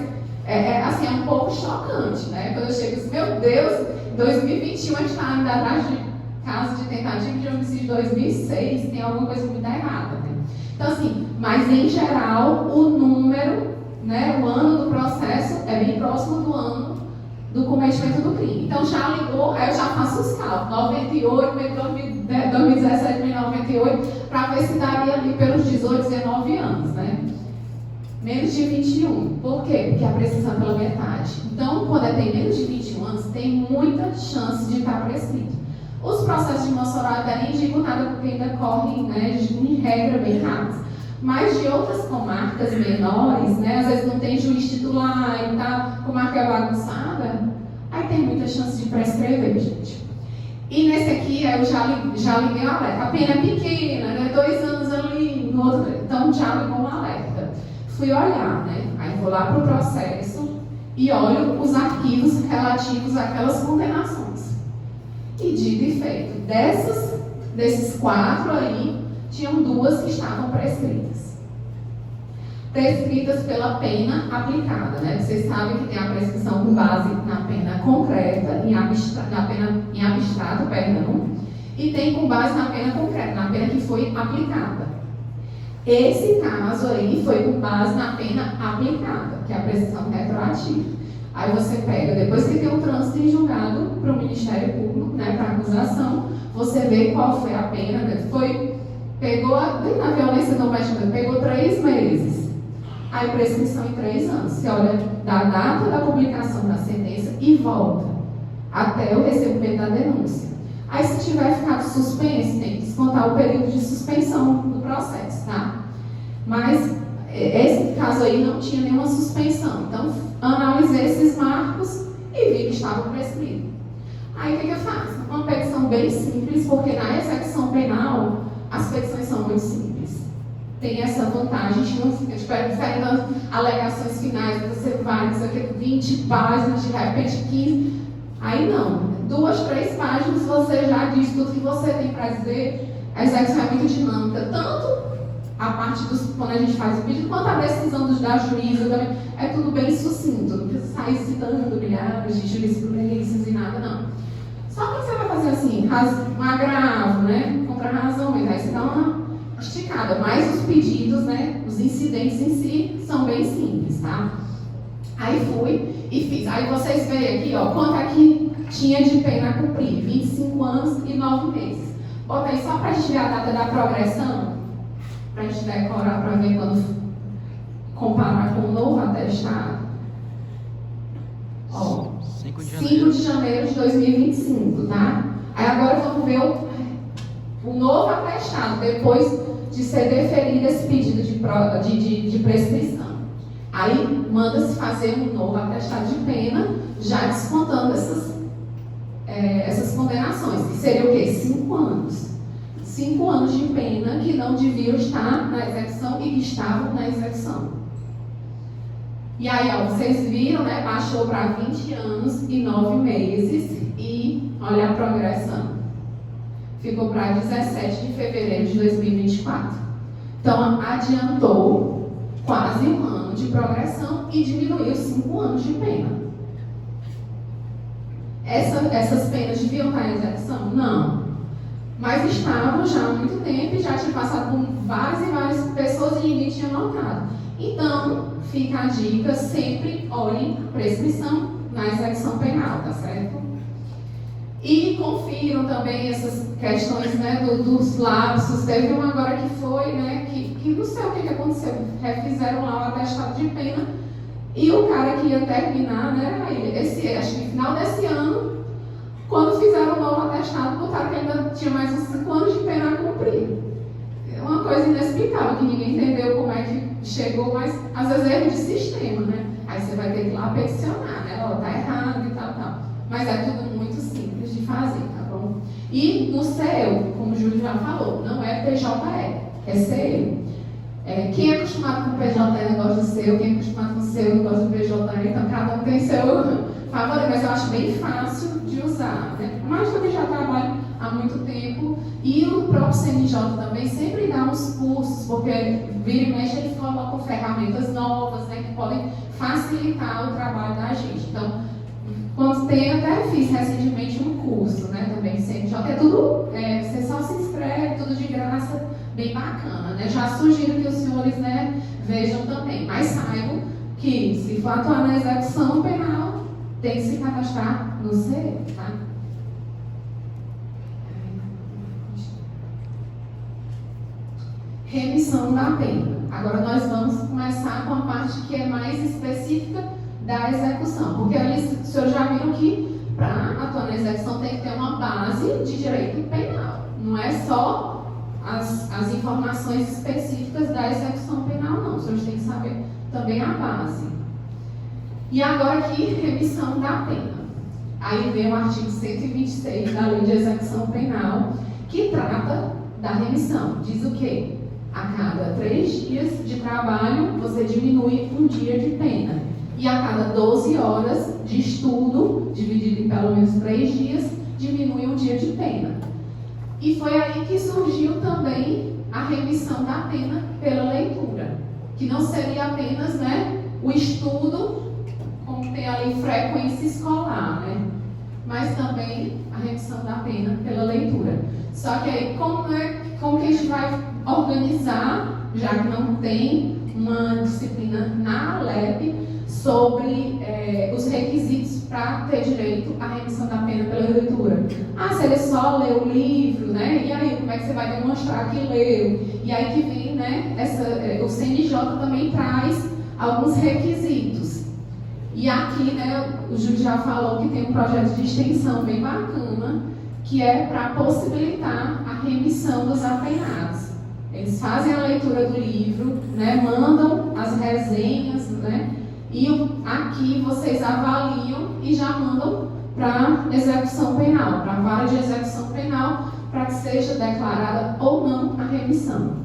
assim, é um pouco chocante, né? Quando eu chego e digo, meu Deus, 2021 a gente está ainda atrás de casos de tentativa de homicídio de 2006, tem alguma coisa muito errada, né? Então, assim, mas em geral, o número, né, o ano do processo é bem próximo do ano do cometimento do crime. Então, já ligou, aí eu já faço os cálculos, 98, 2017, 98, para ver se daria ali pelos 18, 19 anos, né? Menos de 21. Por quê? Porque a prescrição é pela metade. Então, quando tem menos de 21 anos, tem muita chance de estar prescrito. Os processos de Mossoró até nem digo nada, porque ainda correm, né, em regra bem rápido. Mas de outras comarcas menores, né, às vezes não tem juiz titular e tal, comarca é bagunçada, aí tem muita chance de prescrever, gente. E nesse aqui, eu já liguei o alerta. A pena é pequena, né, 2 anos ali, no outro, então já ligou um alerta. Fui olhar, né, aí vou lá para o processo e olho os arquivos relativos àquelas condenações. E dito e feito, desses 4 aí, tinham 2 que estavam prescritas. Prescritas pela pena aplicada, né? Vocês sabem que tem a prescrição com base na pena concreta, em abstrato, e tem com base na pena concreta, na pena que foi aplicada. Esse caso aí foi com base na pena aplicada, que é a prescrição retroativa. Aí você pega, depois que tem um trânsito em julgado para o Ministério Público, né, para acusação, você vê qual foi a pena, né? Pegou na violência doméstica, pegou 3 meses. Aí prescrição em 3 anos. Você olha da data da publicação da sentença e volta até o recebimento da denúncia. Aí se tiver ficado suspenso, tem que descontar o período de suspensão do processo, tá? Mas esse caso aí não tinha nenhuma suspensão. Então, analisei esses marcos e vi que estavam prescritos. Aí o que eu faço? Uma petição bem simples, porque na execução penal as petições são muito simples. Tem essa vantagem, a gente não fica diferente das alegações finais, você vai, não sei o que, 20 páginas, de repente 15. Aí não, 2, 3 páginas você já diz tudo que você tem para dizer. A execução é muito dinâmica, tanto a parte quando a gente faz o vídeo, quanto a decisão da juíza também, é tudo bem sucinto, não precisa sair citando milhares de jurisprudências e nada, não. Só que você vai fazer assim, um agravo, né, contra razões, aí você dá uma esticada, mas os pedidos, né, os incidentes em si, são bem simples, tá? Aí fui e fiz. Aí vocês veem aqui, ó, quanto aqui tinha de pena a cumprir, 25 anos e 9 meses. Botei só para a gente ver a data da progressão, para a gente decorar, para ver quando comparar com o novo atestado. Ó, 5 de janeiro de 2025, tá? Aí agora vamos ver o novo atestado, depois de ser deferido esse pedido de prescrição. Aí manda-se fazer um novo atestado de pena, já descontando essas condenações, que seria o quê? 5 anos. 5 anos de pena que não deviam estar na execução e que estavam na execução. E aí, ó, vocês viram, né? Baixou para 20 anos e 9 meses e olha a progressão. Ficou para 17 de fevereiro de 2024. Então, adiantou quase 1 ano de progressão e diminuiu 5 anos de pena. Essas penas deviam estar em execução? Não. Mas estavam já há muito tempo e já tinha passado por várias e várias pessoas e ninguém tinha notado. Então, fica a dica, sempre olhem a prescrição na execução penal, tá certo? E confiram também essas questões, né, dos lapsos. Teve um agora que foi, né, que não sei o que aconteceu, refizeram lá o atestado de pena e o cara que ia terminar, né, acho que no final desse ano, quando fizeram o novo atestado, botaram que ainda tinha mais uns 5 anos de pena a cumprir. É uma coisa inexplicável, que ninguém entendeu como é que chegou, mas às vezes é erro de sistema, né? Aí você vai ter que ir lá peticionar, né? Ó, tá errado e tal. Mas é tudo muito simples de fazer, tá bom? E no CEU, como o Júlio já falou, não é PJE, é CEU. Quem é acostumado com PJE não gosta do CEU, quem é acostumado com o CEU não gosta do PJE, então cada um tem seu favorito, mas eu acho bem fácil de usar, né? Mas também já trabalho há muito tempo e o próprio CNJ também sempre dá uns cursos, porque vira e mexe eles colocam ferramentas novas, né, que podem facilitar o trabalho da gente. Então, quando tem, até fiz recentemente um curso, né, também CNJ, é tudo, você só se inscreve, tudo de graça, bem bacana, né? Já sugiro que os senhores, né, vejam também, mas saibam que se for atuar na execução penal, tem que se cadastrar no CE, tá? remissão da pena. Agora nós vamos começar com a parte que é mais específica da execução, porque ali os senhores já viram que para atuar na execução tem que ter uma base de direito penal. Não é só as informações específicas da execução penal, não. Os senhores têm que saber também a base. E agora aqui, remissão da pena. Aí vem o artigo 126 da Lei de Execução Penal, que trata da remissão. Diz o quê? A cada 3 dias de trabalho, você diminui 1 dia de pena. E a cada 12 horas de estudo, dividido em pelo menos 3 dias, diminui 1 dia de pena. E foi aí que surgiu também a remissão da pena pela leitura, que não seria apenas, né, o estudo, como tem ali frequência escolar, né, mas também a remissão da pena pela leitura. Só que aí, como que a gente vai organizar, já que não tem uma disciplina na ALEP, sobre os requisitos para ter direito à remissão da pena pela leitura. Ah, se ele só lê o livro, né? E aí, como é que você vai demonstrar que leu? E aí que vem, né? O CNJ também traz alguns requisitos. E aqui, né, o Júlio já falou que tem um projeto de extensão bem bacana, que é para possibilitar a remissão dos apenados. Eles fazem a leitura do livro, né? Mandam as resenhas, né? E aqui vocês avaliam e já mandam para execução penal, para a vara de execução penal, para que seja declarada ou não a remissão.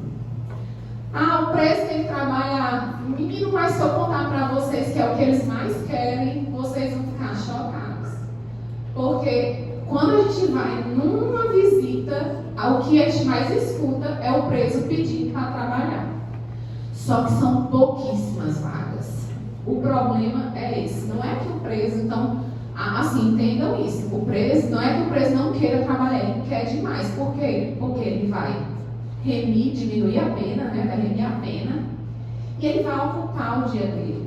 Ah, o preso tem que trabalhar. Menino, mas se eu contar para vocês que é o que eles mais querem, vocês vão ficar chocados. Porque quando a gente vai numa visita, o que a gente mais escuta é o preso pedindo para trabalhar. Só que são pouquíssimas vagas. O problema é esse. Não é que o preso, então, assim, entendam isso. O preso, não é que o preso não queira trabalhar, ele quer demais. Por quê? Porque ele vai diminuir a pena, né? Vai remir a pena. E ele vai ocupar o dia dele.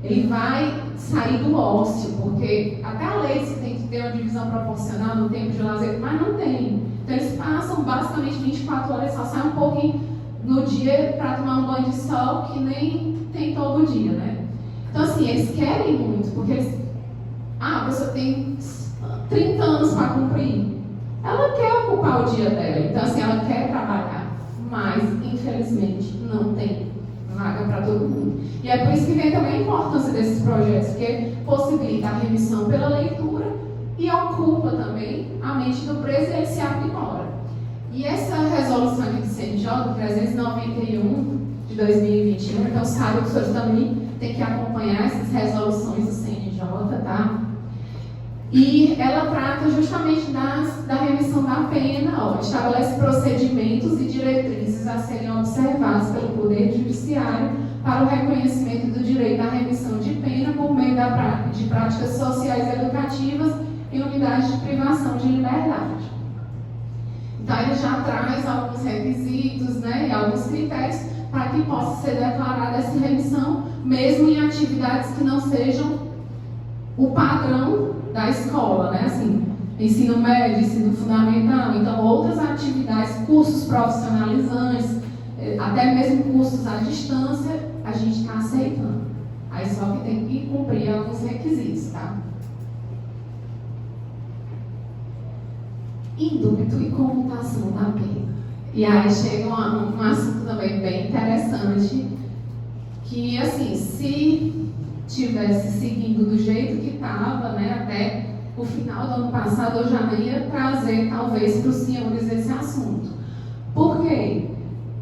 Ele vai sair do ócio, porque até a lei se tem que ter uma divisão proporcional no tempo de lazer, mas não tem. Então eles passam basicamente 24 horas, só saem um pouquinho no dia para tomar um banho de sol, que nem tem todo dia, né? Então, assim, eles querem muito, porque a pessoa tem 30 anos para cumprir. Ela quer ocupar o dia dela, então, assim, ela quer trabalhar, mas, infelizmente, não tem vaga para todo mundo. E é por isso que vem também a importância desses projetos, porque possibilita a remissão pela leitura e ocupa também a mente do preso e ele se aprimora. E essa resolução aqui do CNJ, 391 de 2021, então sabe que os senhores também tem que acompanhar essas resoluções do CNJ, tá? E ela trata justamente da remissão da pena, estabelece procedimentos e diretrizes a serem observados pelo Poder Judiciário para o reconhecimento do direito à remissão de pena por meio de práticas sociais e educativas em unidades de privação de liberdade. Então, ele já traz alguns requisitos, né, e alguns critérios para que possa ser declarada essa remissão, mesmo em atividades que não sejam o padrão da escola, né? Assim, ensino médio, ensino fundamental, então outras atividades, cursos profissionalizantes, até mesmo cursos à distância, a gente está aceitando. Aí só que tem que cumprir alguns requisitos, tá? Indúbito e comutação da pena. E aí chega um assunto também bem interessante, que, assim, se tivesse seguindo do jeito que estava, né, até o final do ano passado, eu já ia trazer, talvez, para os senhores esse assunto. Por quê?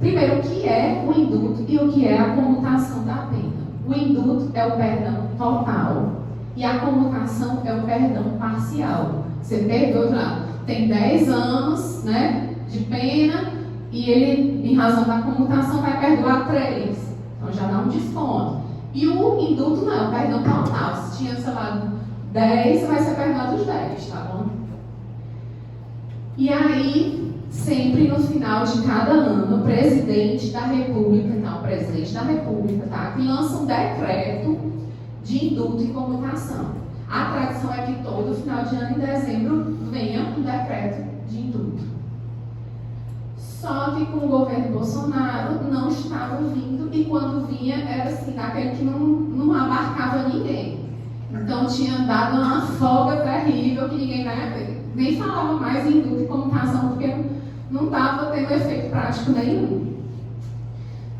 Primeiro, o que é o indulto e o que é a comutação da pena? O indulto é o perdão total e a comutação é o perdão parcial. Você perdoa, lá, tem 10 anos, né, de pena, e ele, em razão da comutação, vai perdoar 3. Então já dá um desconto. E o indulto não, é o perdão total. Se tinha, sei lá, 10, vai ser perdoado os 10, tá bom? E aí, sempre no final de cada ano, o presidente da República, tá, que lança um decreto de indulto e comutação. A tradição é que todo final de ano, em dezembro, venha um decreto de indulto. Só que com o governo Bolsonaro não estava vindo, e quando vinha era assim, daquele que não abarcava ninguém. Então tinha dado uma folga terrível que ninguém nem falava mais em indulto e comutação, porque não estava tendo efeito prático nenhum.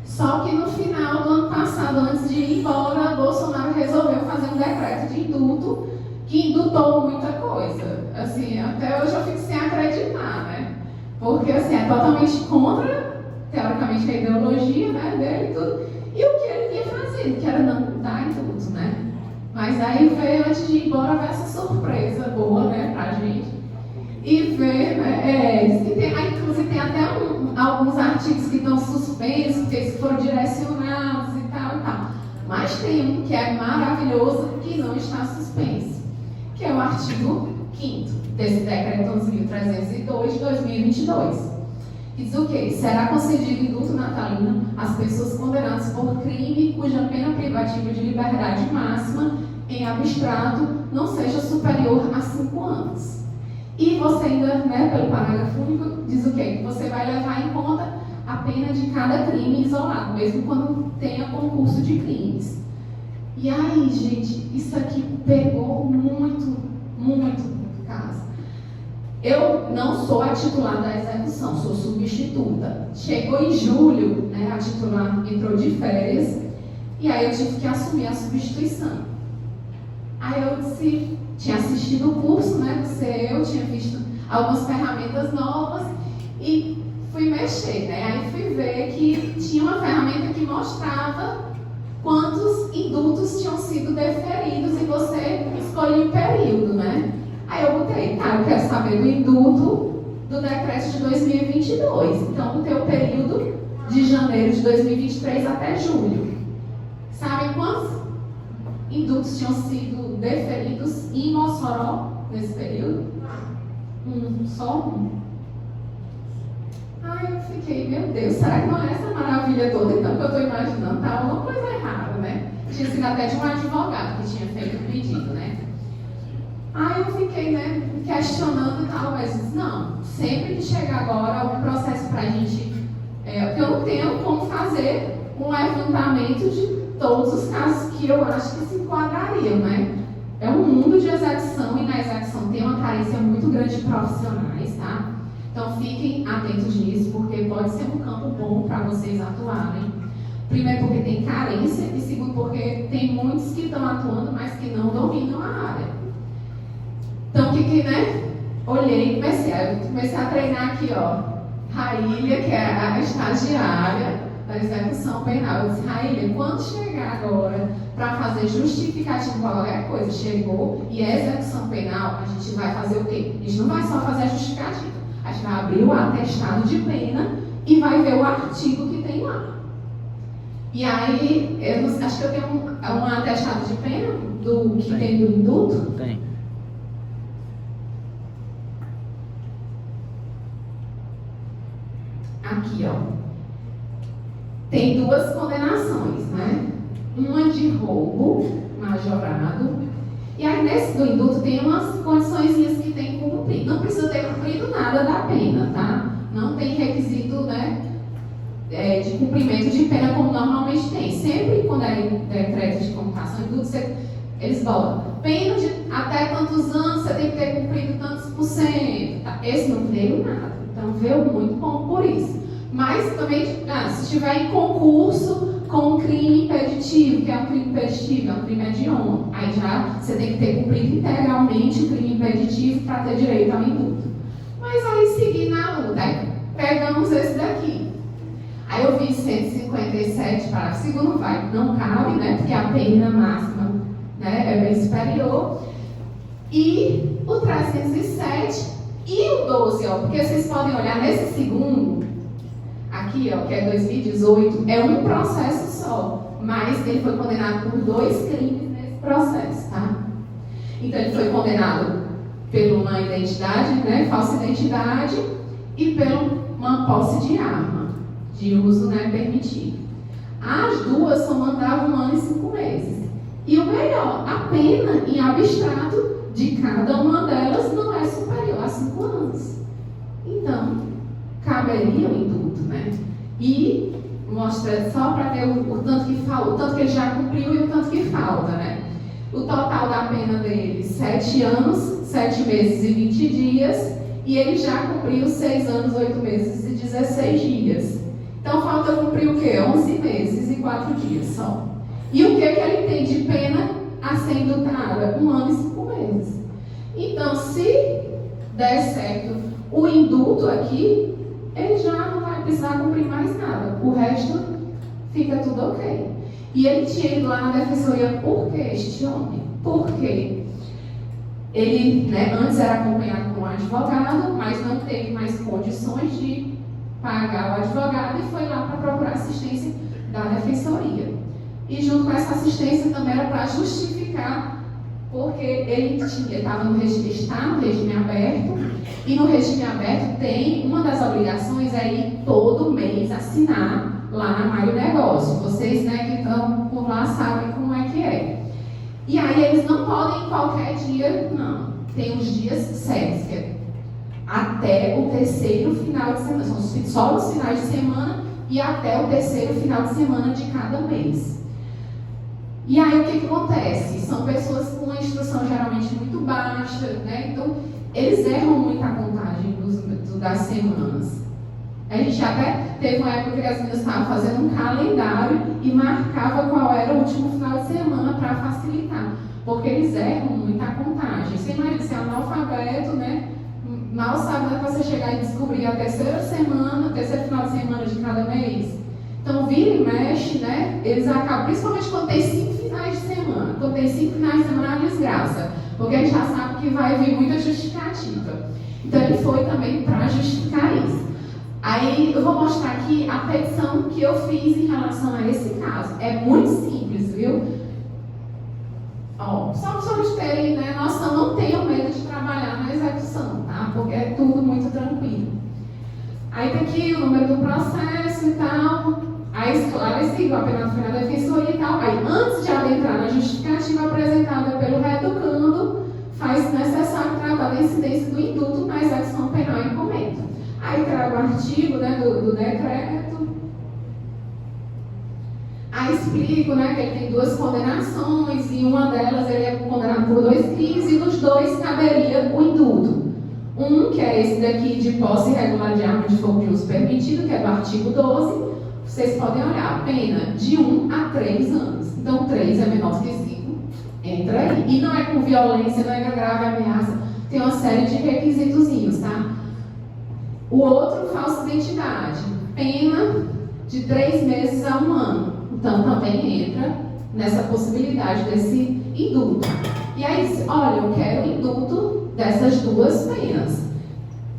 Só que no final do ano passado, antes de ir embora, Bolsonaro resolveu fazer um decreto de indulto que indutou muita coisa. Assim, até hoje eu fico sem acreditar, né? Porque assim, é totalmente contra, teoricamente, a ideologia, né, dele e tudo, e o que ele vinha fazendo, que era não dar indulto, né? Mas aí veio, antes de ir embora, veio essa surpresa boa, né, pra gente. E ver, né, inclusive tem até alguns artigos que estão suspensos, que foram direcionados e tal e tal. Mas tem um que é maravilhoso, que não está suspenso, que é o artigo 5º desse decreto 11.302 de 2022. Que diz o quê? Será concedido indulto natalino às pessoas condenadas por crime cuja pena privativa de liberdade máxima em abstrato não seja superior a 5 anos. E você ainda, né, pelo parágrafo único, diz o quê? Que você vai levar em conta a pena de cada crime isolado, mesmo quando tenha concurso de crimes. E aí, gente, isso aqui pegou muito caso. Eu não sou a titular da execução, sou substituta. Chegou em julho, né, a titular entrou de férias, e aí eu tive que assumir a substituição. Aí eu disse, tinha assistido o curso, né, eu tinha visto algumas ferramentas novas e fui mexer, né, aí fui ver que tinha uma ferramenta que mostrava quantos indultos tinham sido deferidos e você escolhia o período, né. Aí eu botei, tá, eu quero saber do indulto do decreto de 2022, então botei o período de janeiro de 2023 até julho. Sabem quantos indultos tinham sido deferidos em Mossoró nesse período? Só um. Ai, eu fiquei, meu Deus, será que não é essa maravilha toda? Então, que eu estou imaginando, tá uma coisa errada, né? Tinha sido até de um advogado que tinha feito o pedido, né? Aí eu fiquei, né, questionando e tal, mas não, sempre que chegar agora algum processo pra gente, porque eu não tenho como fazer um levantamento de todos os casos que eu acho que se enquadrariam, né? É um mundo de execução e na execução tem uma carência muito grande de profissionais, tá? Então fiquem atentos nisso, porque pode ser um campo bom para vocês atuarem. Primeiro porque tem carência e segundo porque tem muitos que estão atuando, mas que não dominam a área. Então né? Olhei e comecei a treinar aqui, ó. Raília, que é a estagiária da execução penal. Eu disse, Raília, quando chegar agora para fazer justificativo para qualquer coisa, chegou e é execução penal, a gente vai fazer o quê? A gente não vai só fazer a justificativa, a gente vai abrir o atestado de pena e vai ver o artigo que tem lá. E aí, acho que eu tenho um atestado de pena do que tem do indulto. Tem. Aqui, ó. Tem 2 condenações, né? Uma de roubo majorado. E aí, nesse do indulto, tem umas condições que tem que cumprir. Não precisa ter cumprido nada da pena, tá? Não tem requisito, né, de cumprimento de pena como normalmente tem. Sempre quando é decreto de comutação de indulto, eles botam pena de até tantos anos, você tem que ter cumprido tantos %. Tá? Esse não veio nada. Então, veio muito bom por isso. Mas também, se estiver em concurso com um crime impeditivo, que é um crime impeditivo, é um crime hediondo, aí já você tem que ter cumprido integralmente o crime impeditivo para ter direito ao indulto. Mas aí seguir na luta, aí pegamos esse daqui. Aí eu vi 157 parágrafo segundo, não cabe, né, porque a pena máxima, né, é bem superior. E o 307 e o 12, ó, porque vocês podem olhar nesse segundo, aqui, ó, que é 2018, é um processo só, mas ele foi condenado por 2 crimes nesse processo, tá? Então ele foi condenado por uma identidade, né, falsa identidade, e por uma posse de arma, de uso, né, permitido. As 2 só mandavam 1 ano e 5 meses. E o melhor, a pena em abstrato de cada uma delas não é superior a 5 anos. Então, cabe caberia o indulto, né? E mostra só para ver o tanto que falta, o tanto que ele já cumpriu e o tanto que falta, né? O total da pena dele, 7 anos, 7 meses e 20 dias, e ele já cumpriu 6 anos, 8 meses e 16 dias. Então falta cumprir o quê? 11 meses e 4 dias só. E o que ele tem de pena a ser indultada? 1 ano e 5 meses. Então, se der certo o indulto aqui, ele já não vai precisar cumprir mais nada. O resto fica tudo ok. E ele tinha ido lá na defensoria por quê, este homem? Porque ele, antes era acompanhado por um advogado, mas não teve mais condições de pagar o advogado e foi lá para procurar assistência da defensoria. E junto com essa assistência também era para justificar, porque ele estava no regime, está no regime aberto, e no regime aberto tem uma das obrigações é ir todo mês assinar lá na Mário Negócio. Vocês, que estão por lá sabem como é que é. E aí eles não podem em qualquer dia, não. Tem os dias certos, que é até o terceiro final de semana. São só os finais de semana e até o terceiro final de semana de cada mês. E aí o que acontece? São pessoas com uma instrução geralmente muito baixa, Então eles erram muito a contagem das semanas. A gente até teve uma época que as meninas estavam fazendo um calendário e marcava qual era o último final de semana para facilitar. Porque eles erram muito a contagem. Você imagina, você é analfabeto, Mal sabe que você chegar e descobrir a terceiro final de semana de cada mês. Então, vira e mexe, Eles acabam, principalmente quando tem 5 finais de semana. Quando tem 5 finais de semana, é uma desgraça. Porque a gente já sabe que vai vir muita justificativa. Então, ele foi também para justificar isso. Aí, eu vou mostrar aqui a petição que eu fiz em relação a esse caso. É muito simples, viu? Só para vocês terem noção, não tenham medo de trabalhar na execução, tá? Porque é tudo muito tranquilo. Aí tem aqui o número do processo e tal. Aí esclarecido, a pena foi na defensoria e tal. Aí, antes de adentrar na justificativa apresentada pelo reeducando, faz necessário tratar da incidência do indulto na execução penal em comento. Aí trago o artigo do decreto. Aí explico que ele tem 2 condenações e uma delas ele é condenado por 2 crimes e nos 2 caberia o indulto. Um, que é esse daqui de posse irregular de arma de fogo de uso permitido, que é do artigo 12. Vocês podem olhar, a pena de 1 a 3 anos. Então 3 é menor do que 5, entra aí. E não é com violência, não é grave ameaça, tem uma série de requisitozinhos, tá? O outro, falsa identidade, pena de 3 meses a 1 ano. Então, também entra nessa possibilidade desse indulto. E aí, olha, eu quero o indulto dessas 2 penas.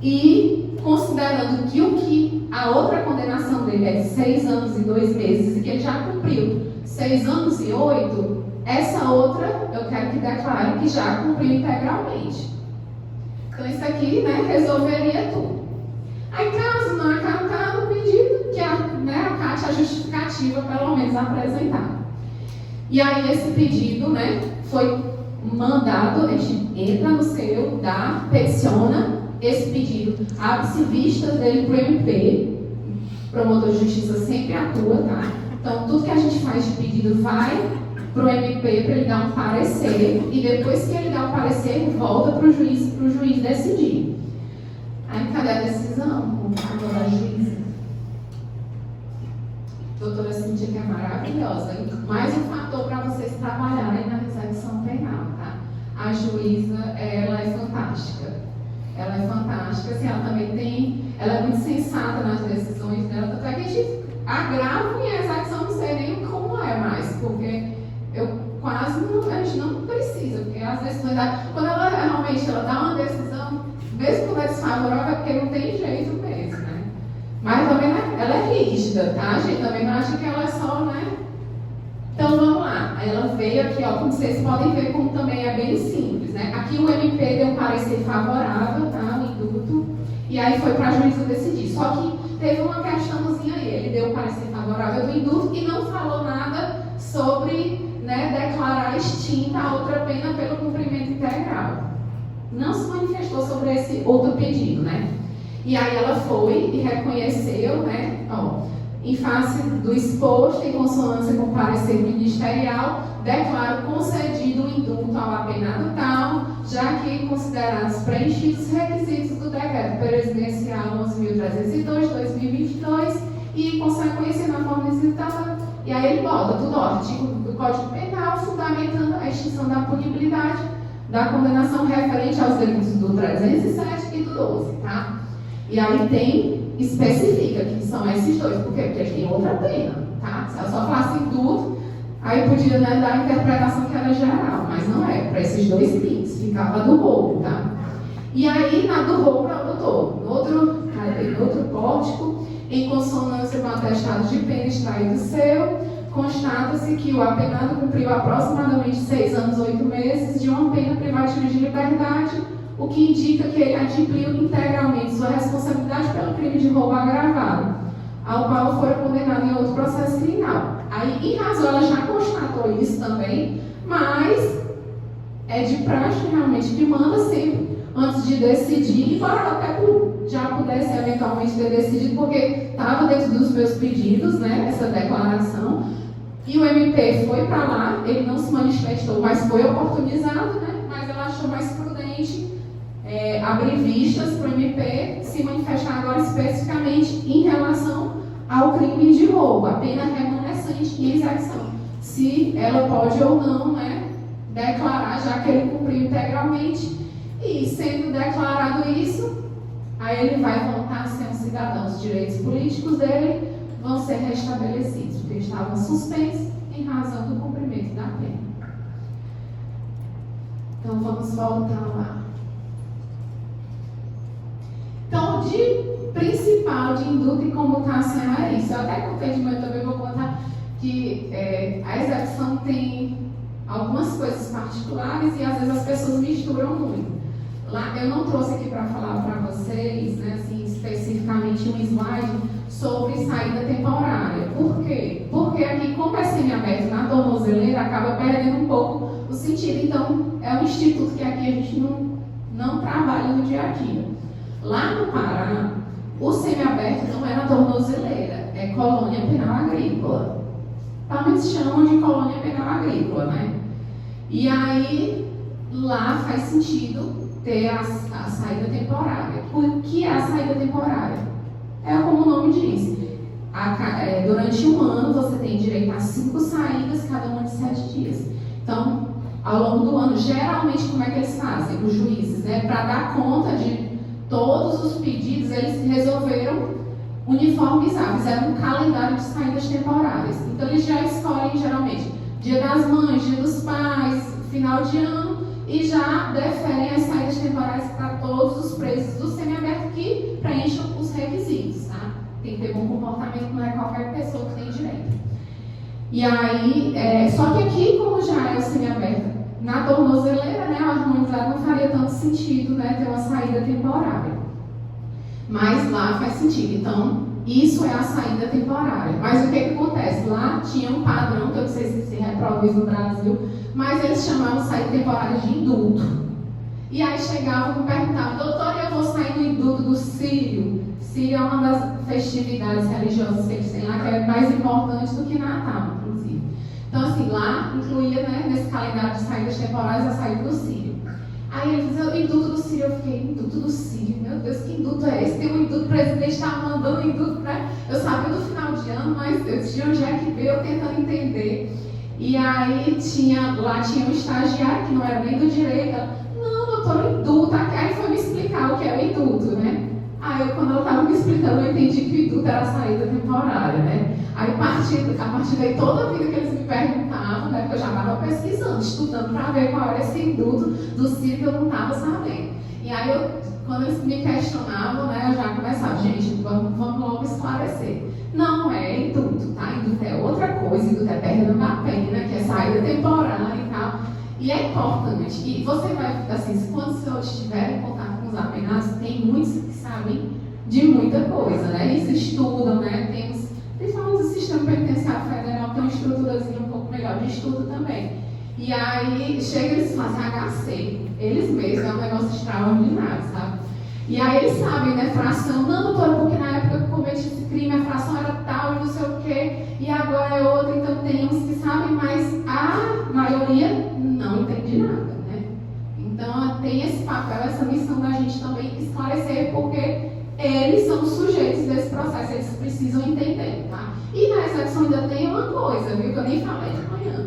E, considerando que a outra condenação dele é de 6 anos e 2 meses, e que ele já cumpriu 6 anos e 8, essa outra, eu quero que declare que já cumpriu integralmente. Então, isso aqui, resolveria tudo. Aí, caso não acatado o pedido, que acate a justificativa, pelo menos, apresentada. E aí, esse pedido, foi mandado, a gente entra no seu, peticiona esse pedido, abre-se vistas dele para o MP, promotor de justiça sempre atua, tá? Então, tudo que a gente faz de pedido vai para o MP para ele dar um parecer, e depois que ele dá o parecer, volta para o juiz decidir. Aí, cadê a decisão? A juíza. Doutora Cíntia, que é maravilhosa. Mais um fator para vocês trabalharem na execução penal, tá? A juíza, ela é fantástica. Ela é fantástica, assim, ela é muito sensata nas decisões dela, tanto é que a gente agrava e a execução não sei nem como é mais, porque a gente não precisa, porque as decisões quando ela realmente dá uma decisão, mesmo quando é desfavorável, é porque não tem jeito mesmo, Mas também ela é rígida, tá, gente? Também não acha que ela é só, Então vamos lá. Ela veio aqui, como vocês podem ver, como também é bem simples, Aqui o MP deu um parecer favorável, tá? O indulto. E aí foi para a juíza decidir. Só que teve uma questãozinha aí. Ele deu um parecer favorável do indulto e não falou nada sobre declarar extinta a outra pena pelo cumprimento integral. Não se manifestou sobre esse outro pedido, E aí ela foi e reconheceu, né, em face do exposto, em consonância com o parecer ministerial, declaro concedido o indulto ao apenado tal, já que considerados preenchidos os requisitos do decreto presidencial 11.302/2022 e, em consequência, na forma licitada. E aí ele bota tudo, artigo do Código Penal, fundamentando a extinção da punibilidade da condenação referente aos delitos do 307 e do 12, tá? E aí especifica que são esses dois, por quê? Porque ele tem outra pena, tá? Se ela só falasse indulto, aí podia, né, dar a interpretação que era geral, mas não é, para esses dois crimes, ficava do roubo, tá? E aí, na do roubo, ela botou, no outro pórtico, em consonância com o atestado de pena extraído seu, constata-se que o apenado cumpriu aproximadamente 6 anos e 8 meses de uma pena privativa de liberdade, o que indica que ele adimpliu integralmente sua responsabilidade pelo crime de roubo agravado, ao qual fora condenado em outro processo criminal. Aí, em razão, ela já constatou isso também, mas é de praxe realmente que manda sempre, antes de decidir, embora ela até já pudesse eventualmente ter decidido, porque estava dentro dos meus pedidos, né, essa declaração, e o MP foi para lá, ele não se manifestou, mas foi oportunizado, né, mas ela achou mais prudente abrir vistas para o MP se manifestar agora especificamente em relação ao crime de roubo, a pena remanescente em execução. Se ela pode ou não, né, declarar, já que ele cumpriu integralmente, e sendo declarado isso, aí ele vai voltar a ser um cidadão. Os direitos políticos dele vão ser restabelecidos, porque estavam suspensos em razão do cumprimento da pena. Então vamos voltar lá. Então, de principal de indulto e comutação é isso. Eu até contei de manhã, também vou contar que a execução tem algumas coisas particulares e às vezes as pessoas misturam muito. Lá, eu não trouxe aqui para falar para vocês, né, assim, especificamente um slide sobre saída temporária. Por quê? Porque aqui, como é semiaberto na tornozeleira, acaba perdendo um pouco o sentido. Então, é um instituto que aqui a gente não trabalha no dia a dia. Lá no Pará, o semiaberto não é na tornozeleira, é colônia penal agrícola. Também se chamam de colônia penal agrícola, né? E aí, lá faz sentido ter a saída temporária. O que é a saída temporária? É como o nome diz. Durante um ano, você tem direito a 5 saídas, cada uma de 7 dias. Então, ao longo do ano, geralmente, como é que eles fazem? Os juízes, né? Para dar conta de todos os pedidos, eles resolveram uniformizar, fizeram um calendário de saídas temporárias. Então, eles já escolhem, geralmente, Dia das Mães, Dia dos Pais, final de ano, e já deferem as saídas temporárias para todos os presos do semiaberto que preencham os requisitos, tá? Tem que ter bom comportamento, não é qualquer pessoa que tem direito. E aí, só que aqui, como já é o semiaberto na tornozeleira, né, o harmonizado não faria tanto sentido, né, ter uma saída temporária. Mas lá faz sentido. Então, isso é a saída temporária. Mas o que acontece? Lá tinha um padrão, que eu não sei se reproduz no Brasil, mas eles chamavam saída temporária de indulto. E aí chegavam e perguntavam: doutor, eu vou sair no indulto do Sírio. Sírio é uma das festividades religiosas que eles têm lá, que é mais importante do que Natal, inclusive. Então, assim, lá incluía, né, nesse calendário de saídas temporárias, a saída do Sírio. Aí ele dizia: o indulto do Sírio. Eu fiquei: indulto do Sírio? Meu Deus, que indulto é esse? Tem um indulto, o presidente está mandando indulto, né? Eu sabia do final de ano, mas eu tinha um Jack B, eu tentando entender. E aí lá tinha um estagiário que não era nem do direito. Ela: não, doutor, o indulto. Aí foi me explicar o que é o indulto, né? Aí quando ela estava me explicando, eu entendi que o indulto era a saída temporária, né? Aí a partir daí, toda a vida que eles me perguntavam, né, porque eu já estava pesquisando, estudando para ver qual era esse indulto do Sírio que eu não estava sabendo. E aí quando eles me questionavam, né, eu já começava: gente, vamos logo esclarecer. Não é indulto, tá? Indulto é outra coisa, indulto é perda da pena, que é saída temporária e tal. E é importante. E você vai, assim, quando você estiver em contato com os apenados, tem muitos que sabem de muita coisa, né? Eles estudam, né? Principalmente o sistema penitenciário federal tem uma estruturazinha um pouco melhor de estudo também. E aí chega eles fazem HC, eles mesmos, é um negócio extraordinário, sabe? E aí eles sabem, né, fração, não, doutora, porque na época que eu cometi esse crime a fração era tal e não sei o quê, e agora é outra, então tem uns que sabem, mas a maioria não entende nada, né? Então tem esse papel, essa missão da gente também esclarecer, porque eles são sujeitos desse processo, eles precisam entender, tá? E na execução ainda tem uma coisa, viu, que eu nem falei de manhã.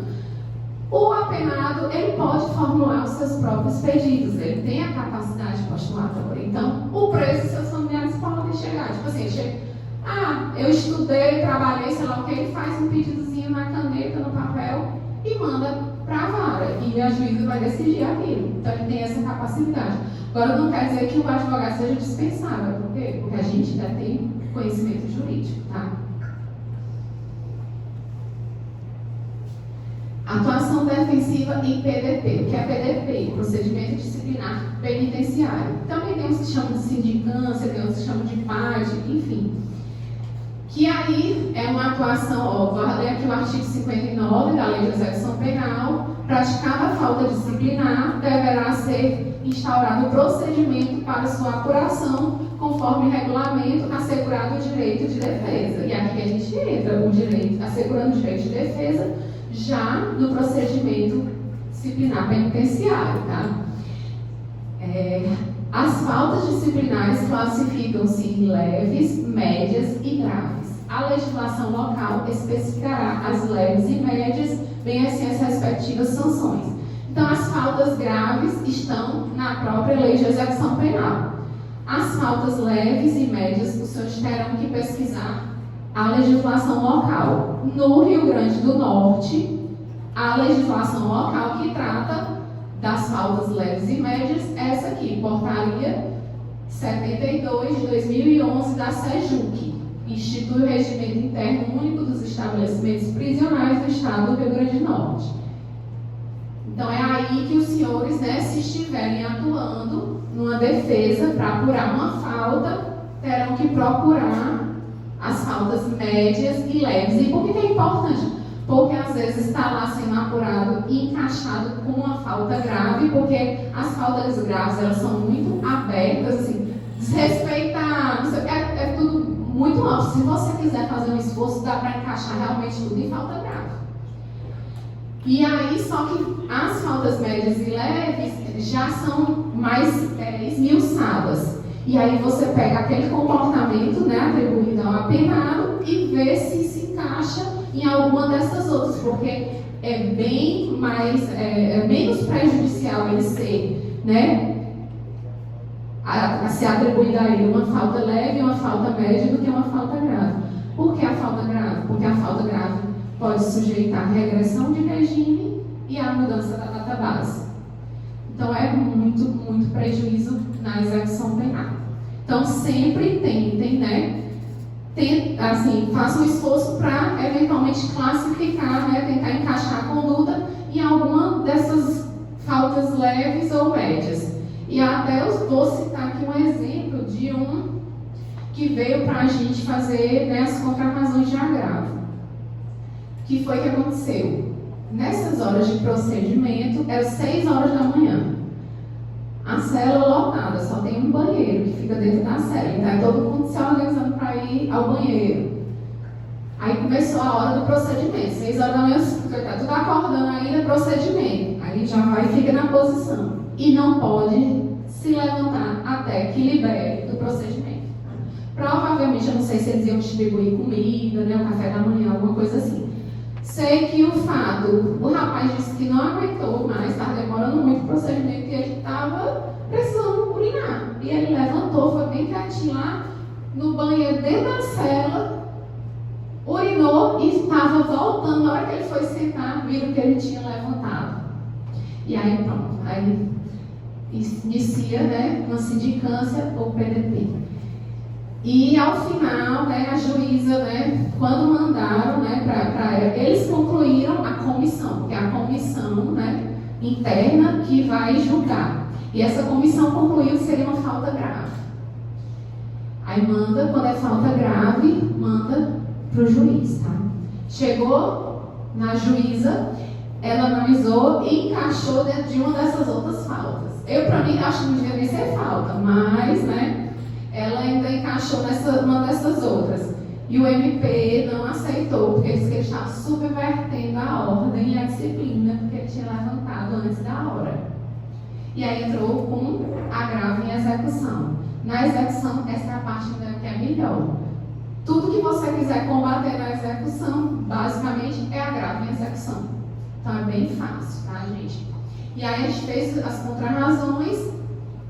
O apenado, ele pode formular os seus próprios pedidos, ele tem a capacidade postulatória. Então, o preso e seus familiares podem chegar. Tipo assim, eu estudei, trabalhei, sei lá o que, ele faz um pedidozinho na caneta, no papel e manda para a vara. E a juíza vai decidir aquilo. Então, ele tem essa capacidade. Agora, não quer dizer que o advogado seja dispensável. Por quê? Porque a gente ainda tem conhecimento jurídico, tá? Atuação defensiva em PDP. O que é PDP? Procedimento Disciplinar Penitenciário. Também tem uns que chamam de sindicância, tem outros que chamam de PAD, enfim. Que aí é uma atuação, vou ler aqui o artigo 59 da Lei de Execução Penal. Praticada a falta disciplinar, deverá ser instaurado o procedimento para sua apuração, conforme regulamento, assegurado o direito de defesa. E aqui a gente entra, o direito, assegurando o direito de defesa, já no procedimento disciplinar penitenciário, tá? As faltas disciplinares classificam-se em leves, médias e graves. A legislação local especificará as leves e médias, bem assim as respectivas sanções. Então, as faltas graves estão na própria Lei de Execução Penal. As faltas leves e médias, os senhores terão que pesquisar a legislação local. No Rio Grande do Norte, a legislação local que trata das faltas leves e médias, essa aqui, Portaria 72 de 2011 da SEJUC, institui o regimento interno único dos estabelecimentos prisionais do Estado do Rio Grande do Norte. Então é aí que os senhores, né, se estiverem atuando numa defesa para apurar uma falta, terão que procurar as faltas médias e leves. E por que é importante? Porque às vezes está lá sendo apurado e encaixado com uma falta grave, porque as faltas graves elas são muito abertas, assim, desrespeitar, não sei, é tudo muito amplo. Se você quiser fazer um esforço, dá para encaixar realmente tudo em falta grave. E aí, só que as faltas médias e leves já são mais esmiuçadas. E aí você pega aquele comportamento, né, atribuído ao apenado e vê se se encaixa em alguma dessas outras, porque é bem mais, menos prejudicial ele ser, né, a ser atribuída a ele uma falta leve e uma falta média do que uma falta grave. Por que a falta grave? Porque a falta grave pode sujeitar a regressão de regime e a mudança da database. Então é muito prejuízo na execução penal. Então sempre tentem, né? Façam um esforço para eventualmente classificar, né? Tentar encaixar a conduta em alguma dessas faltas leves ou médias. E até eu vou citar aqui um exemplo de um que veio para a gente fazer, né, as contrarrazões de agravo. O que foi que aconteceu? Nessas horas de procedimento, eram 6 horas da manhã. A cela lotada, só tem um banheiro que fica dentro da cela. Então é todo mundo se organizando para ir ao banheiro. Aí começou a hora do procedimento. 6 horas da manhã, está tudo acordando ainda, procedimento. Aí já vai e fica na posição. E não pode se levantar até que libere do procedimento. Provavelmente, eu não sei se eles iam distribuir comida, né, o café da manhã, alguma coisa assim. Sei que o rapaz disse que não aguentou mais, estava demorando muito o procedimento e ele estava precisando urinar. E ele levantou, foi bem quietinho lá no banheiro dentro da cela, urinou e estava voltando. Na hora que ele foi sentar, viram que ele tinha levantado. E aí pronto, aí inicia, né, uma sindicância ou PDP. E ao final, né, a juíza, né, quando mandaram, né, eles concluíram a comissão, porque é a comissão, né, interna que vai julgar. E essa comissão concluiu que seria uma falta grave. Aí manda, quando é falta grave, manda para o juiz, tá? Chegou na juíza, ela analisou e encaixou dentro de uma dessas outras faltas. Para mim, acho que não devia nem ser falta, mas, né, ela ainda encaixou uma dessas outras. E o MP não aceitou, porque disse que ele estava subvertendo a ordem e a disciplina, porque ele tinha levantado antes da hora. E aí entrou com agravo em execução. Na execução, essa é a parte que é melhor. Tudo que você quiser combater na execução, basicamente, é agravo em execução. Então é bem fácil, tá, gente? E aí a gente fez as contrarrazões,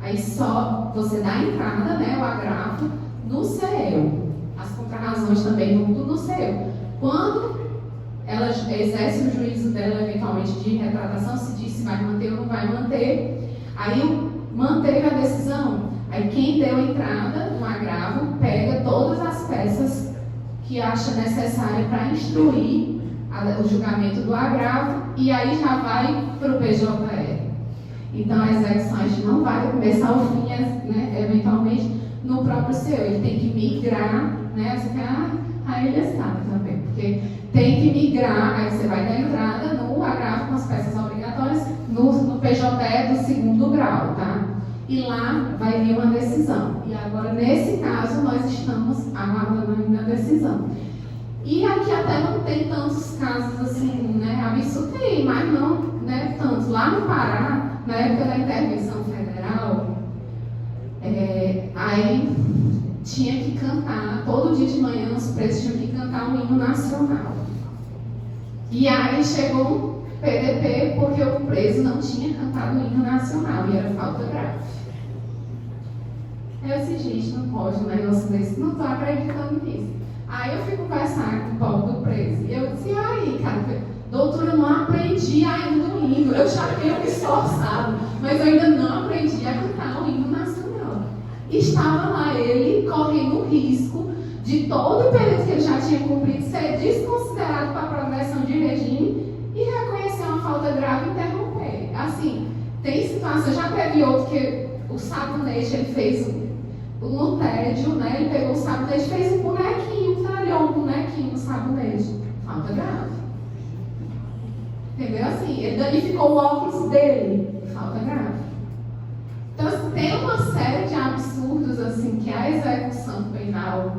aí só você dá a entrada, né, o agravo, no CEU. As contrarrazões também no CEU. Quando ela exerce o juízo dela, eventualmente, de retratação, se diz se vai manter ou não vai manter, aí manteve a decisão, aí quem deu a entrada no agravo pega todas as peças que acha necessária para instruir o julgamento do agravo e aí já vai para o PJR. Então a execução a gente não vai começar o fim, né, eventualmente, no próprio CEU. Ele tem que migrar, né? Essa que a Ilha sabe também, porque tem que migrar, aí você vai dar entrada no agravo com as peças obrigatórias no PJE do segundo grau, tá? E lá vai vir uma decisão. E agora, nesse caso, nós estamos aguardando ainda a decisão. E aqui até não tem tantos casos assim, né? Absurdo tem, mas não, né, tantos. Lá no Pará, na época da intervenção federal, aí tinha que cantar, todo dia de manhã os presos tinham que cantar um hino nacional. E aí chegou um PDP porque o preso não tinha cantado o hino nacional e era falta grave. Eu disse, gente, não pode um negócio desse, não estou acreditando nisso. Aí eu fui conversar com o povo do preso e eu disse, aí, cara, doutora, eu não aprendi ainda o hino, eu já tenho me esforçado, mas eu ainda não aprendi a cantar o hino nacional. E estava lá ele correndo o risco de todo o período que ele já tinha cumprido ser desconsiderado para a progressão de regime e reconhecer uma falta grave e interromper. Assim, tem situação, já teve outro que o sabonete ele fez no tédio, né? Ele pegou o sabonete e fez um bonequinho, talhou um bonequinho no sabonete. Falta grave. Entendeu? Assim, ele danificou o óculos dele. Falta grave. Então, assim, tem uma série de absurdos assim que a execução penal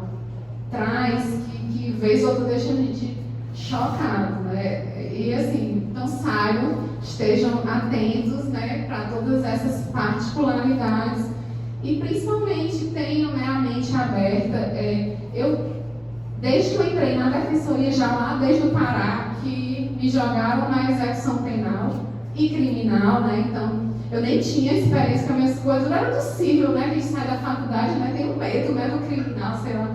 traz que vez ou outra deixa a gente chocado, né? E assim, então saiam, estejam atentos, né, para todas essas particularidades. E principalmente tenham, né, a mente aberta. Desde que eu entrei na defensoria, já lá desde o Pará, que me jogaram na execução penal e criminal, né? Então, eu nem tinha experiência com as minhas coisas, não era possível, né? A gente sai da faculdade, né? Tem um medo, né, do criminal, sei lá.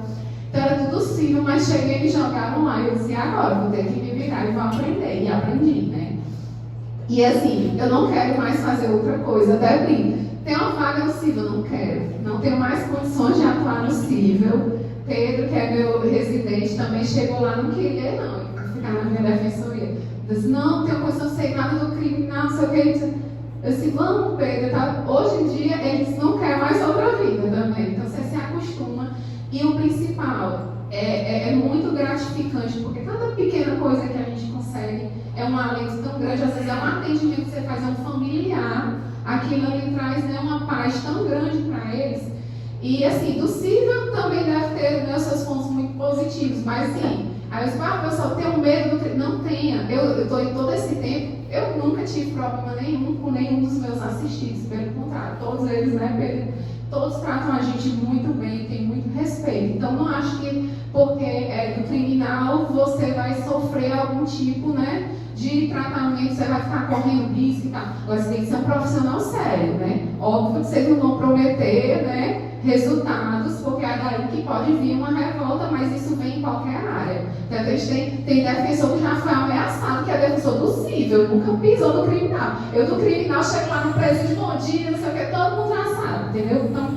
Então era tudo possível, mas cheguei e me jogaram lá. E eu disse, agora, vou ter que me virar e vou aprender. E aprendi, né? E assim, eu não quero mais fazer outra coisa, até brinco. Tem uma vaga no cível, não quero. Não tenho mais condições de atuar no cível. Pedro, que é meu residente, também chegou lá, não queria, não, ficar na minha defensoria. Eu disse, não tenho condição de ser nada do criminal, não sei o que. Eu disse, vamos, Pedro, tá? Hoje em dia eles não querem mais outra vida também. Então você se acostuma. E o principal, é muito gratificante, porque cada pequena coisa que a gente consegue é um alento tão grande, às vezes é um atendimento que você faz a um familiar. Aquilo ali traz, né, uma paz tão grande para eles. E assim, do cível também deve ter, né, os seus pontos muito positivos, mas sim, aí eu digo, pessoal, tenho medo do não tenha. Eu estou em todo esse tempo, eu nunca tive problema nenhum com nenhum dos meus assistidos, pelo contrário, todos eles, né, todos tratam a gente muito bem, tem muito respeito. Então não acho que porque é do criminal você vai sofrer algum tipo, né, de tratamento, você vai ficar correndo risco e tal. Agora você tem que ser um profissional sério, né? Óbvio que vocês não vão prometer, né, resultados, porque é daí que pode vir uma revolta, mas isso vem em qualquer área. Então, a gente tem defensor que já foi ameaçado, que é defensor do cível, nunca pisou no criminal. Eu do criminal chego lá no presídio, bom dia, não sei o que, todo mundo já sabe, entendeu? Então,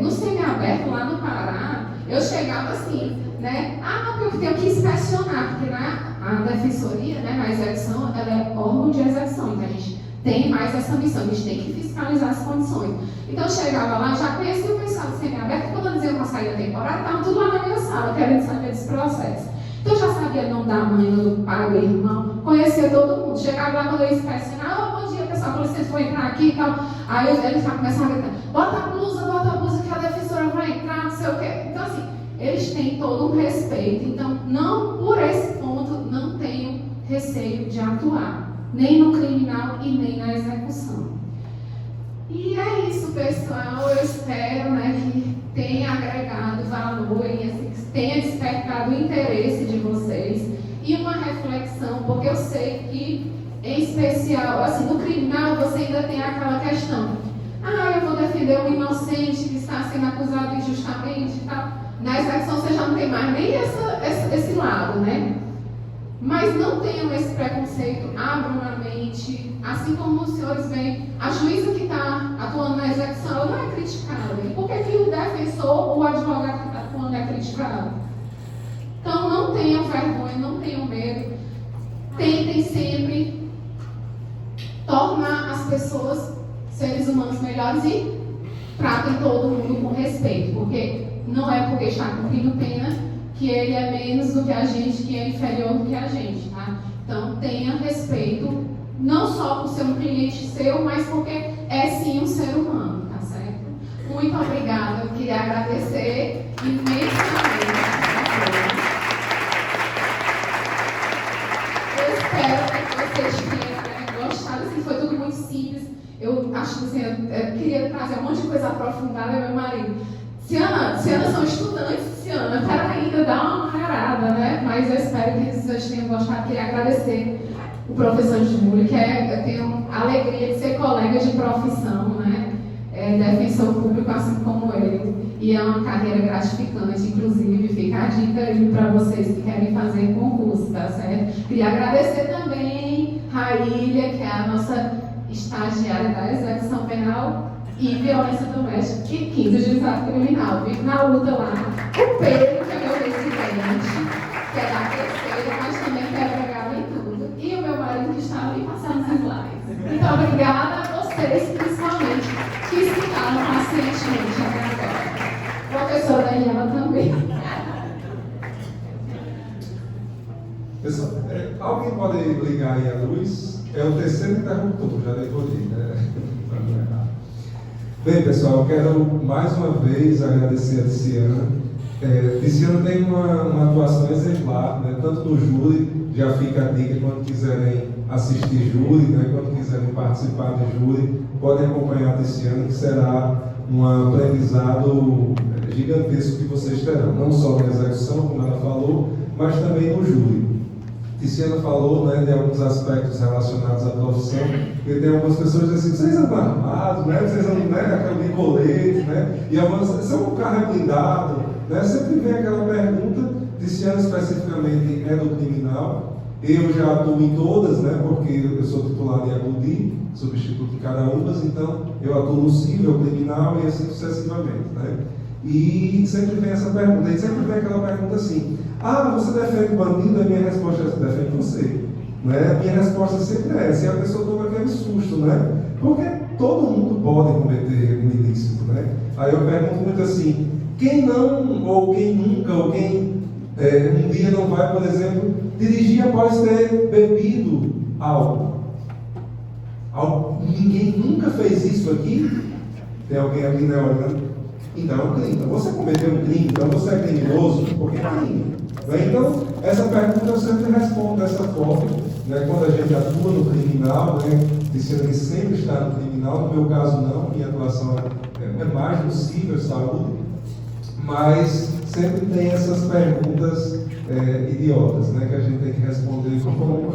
no semiaberto, lá no Pará, eu chegava assim, né? Porque eu tenho que inspecionar, porque a defensoria, né, na execução, ela é órgão de execução, então a gente tem mais essa missão, a gente tem que fiscalizar as condições. Então eu chegava lá, já conhecia o pessoal do semiaberto, quando eu dizia uma saída temporária, estavam tudo lá na minha sala, querendo saber desse processo. Então eu já sabia não dar mãe, não paga irmão, conhecia todo mundo. chegava lá quando eu ia inspecionar, bom dia pessoal, com licença, vou entrar aqui e tal. Aí eles já começavam a gritar, bota a blusa que a defensora vai entrar, não sei o quê. Então assim, eles têm todo um respeito. Então, não, por esse ponto, não tenho receio de atuar, nem no criminal e nem na execução. E é isso, pessoal. Eu espero, né, que tenha agregado valor e assim, que tenha despertado o interesse de vocês e uma reflexão, porque eu sei que, em especial, assim, no criminal você ainda tem aquela questão: eu vou defender um inocente que está sendo acusado injustamente e tal. Na execução você já não tem mais nem esse lado, né? Mas não tenham esse preconceito, abram a mente, assim como os senhores veem, a juíza que está atuando na execução, ela não é criticada. E por que o defensor ou o advogado que está atuando é criticado? Então não tenham vergonha, não tenham medo, tentem sempre tornar as pessoas seres humanos melhores e tratem todo mundo com respeito, porque não é porque está cumprindo pena que ele é menos do que a gente, que é inferior do que a gente, tá? Então, tenha respeito, não só por ser um cliente seu, mas porque é sim um ser humano, tá certo? Muito obrigada, eu queria agradecer imensamente. Eu espero que vocês tenham gostado, assim, foi tudo muito simples. Eu acho que assim, eu queria trazer um monte de coisa aprofundada, meu marido. Ciana são estudantes, Ciana, para ainda dar uma parada, né? Mas eu espero que vocês tenham gostado. Queria agradecer o professor Júlio, que eu tenho a alegria de ser colega de profissão, né? Defensor público, assim como ele. E é uma carreira gratificante, inclusive, fica a dica aí para vocês que querem fazer concurso, tá certo? Queria agradecer também Raília, que é a nossa estagiária da execução penal e violência doméstica, que 15 juizado criminal, vive na luta lá. O Pedro, que é meu presidente, que é da terceira, mas também quer agregar em tudo. E o meu marido que está ali passando os slides. Muito obrigada a vocês, principalmente, que escutaram pacientemente até agora. Professora Daniela também. Pessoal, alguém pode ligar aí a luz? É o terceiro interruptor, já decorei, né? Bem, pessoal, eu quero mais uma vez agradecer a Tiziana. Tiziana tem uma atuação exemplar, né? Tanto no júri, já fica a dica, quando quiserem assistir júri, né? Quando quiserem participar do júri, podem acompanhar a Tiziana, que será um aprendizado gigantesco que vocês terão, não só na execução, como ela falou, mas também no júri. Tiziana falou, né, de alguns aspectos relacionados à profissão, e tem algumas pessoas que dizem assim: vocês andam armados, né? Vocês andam, né, aquele colete, né? E algumas, seu carro é blindado, né? Sempre vem aquela pergunta. Tiziana especificamente é do criminal, eu já atuo em todas, né? Porque eu sou titular de Agudi, substituto de Caraúbas, então eu atuo no civil, criminal e assim sucessivamente, né? E sempre vem essa pergunta, e sempre vem aquela pergunta assim: você defende o bandido? A minha resposta é: defende você. Né? A minha resposta sempre é essa, e a pessoa toma aquele susto, né? Porque todo mundo pode cometer um ilícito, né? Aí eu pergunto muito assim: quem não, ou quem nunca, ou quem um dia não vai, por exemplo, dirigir após ter bebido algo? Ninguém nunca fez isso aqui? Tem alguém ali, né, olhando? Então é um crime. Então você cometeu um crime, então você é criminoso, porque é crime. Então, essa pergunta eu sempre respondo dessa forma, né? Quando a gente atua no criminal, né? Dizendo que sempre está no criminal, no meu caso não, minha atuação é mais no cibersaúde, mas sempre tem essas perguntas idiotas, né? Que a gente tem que responder como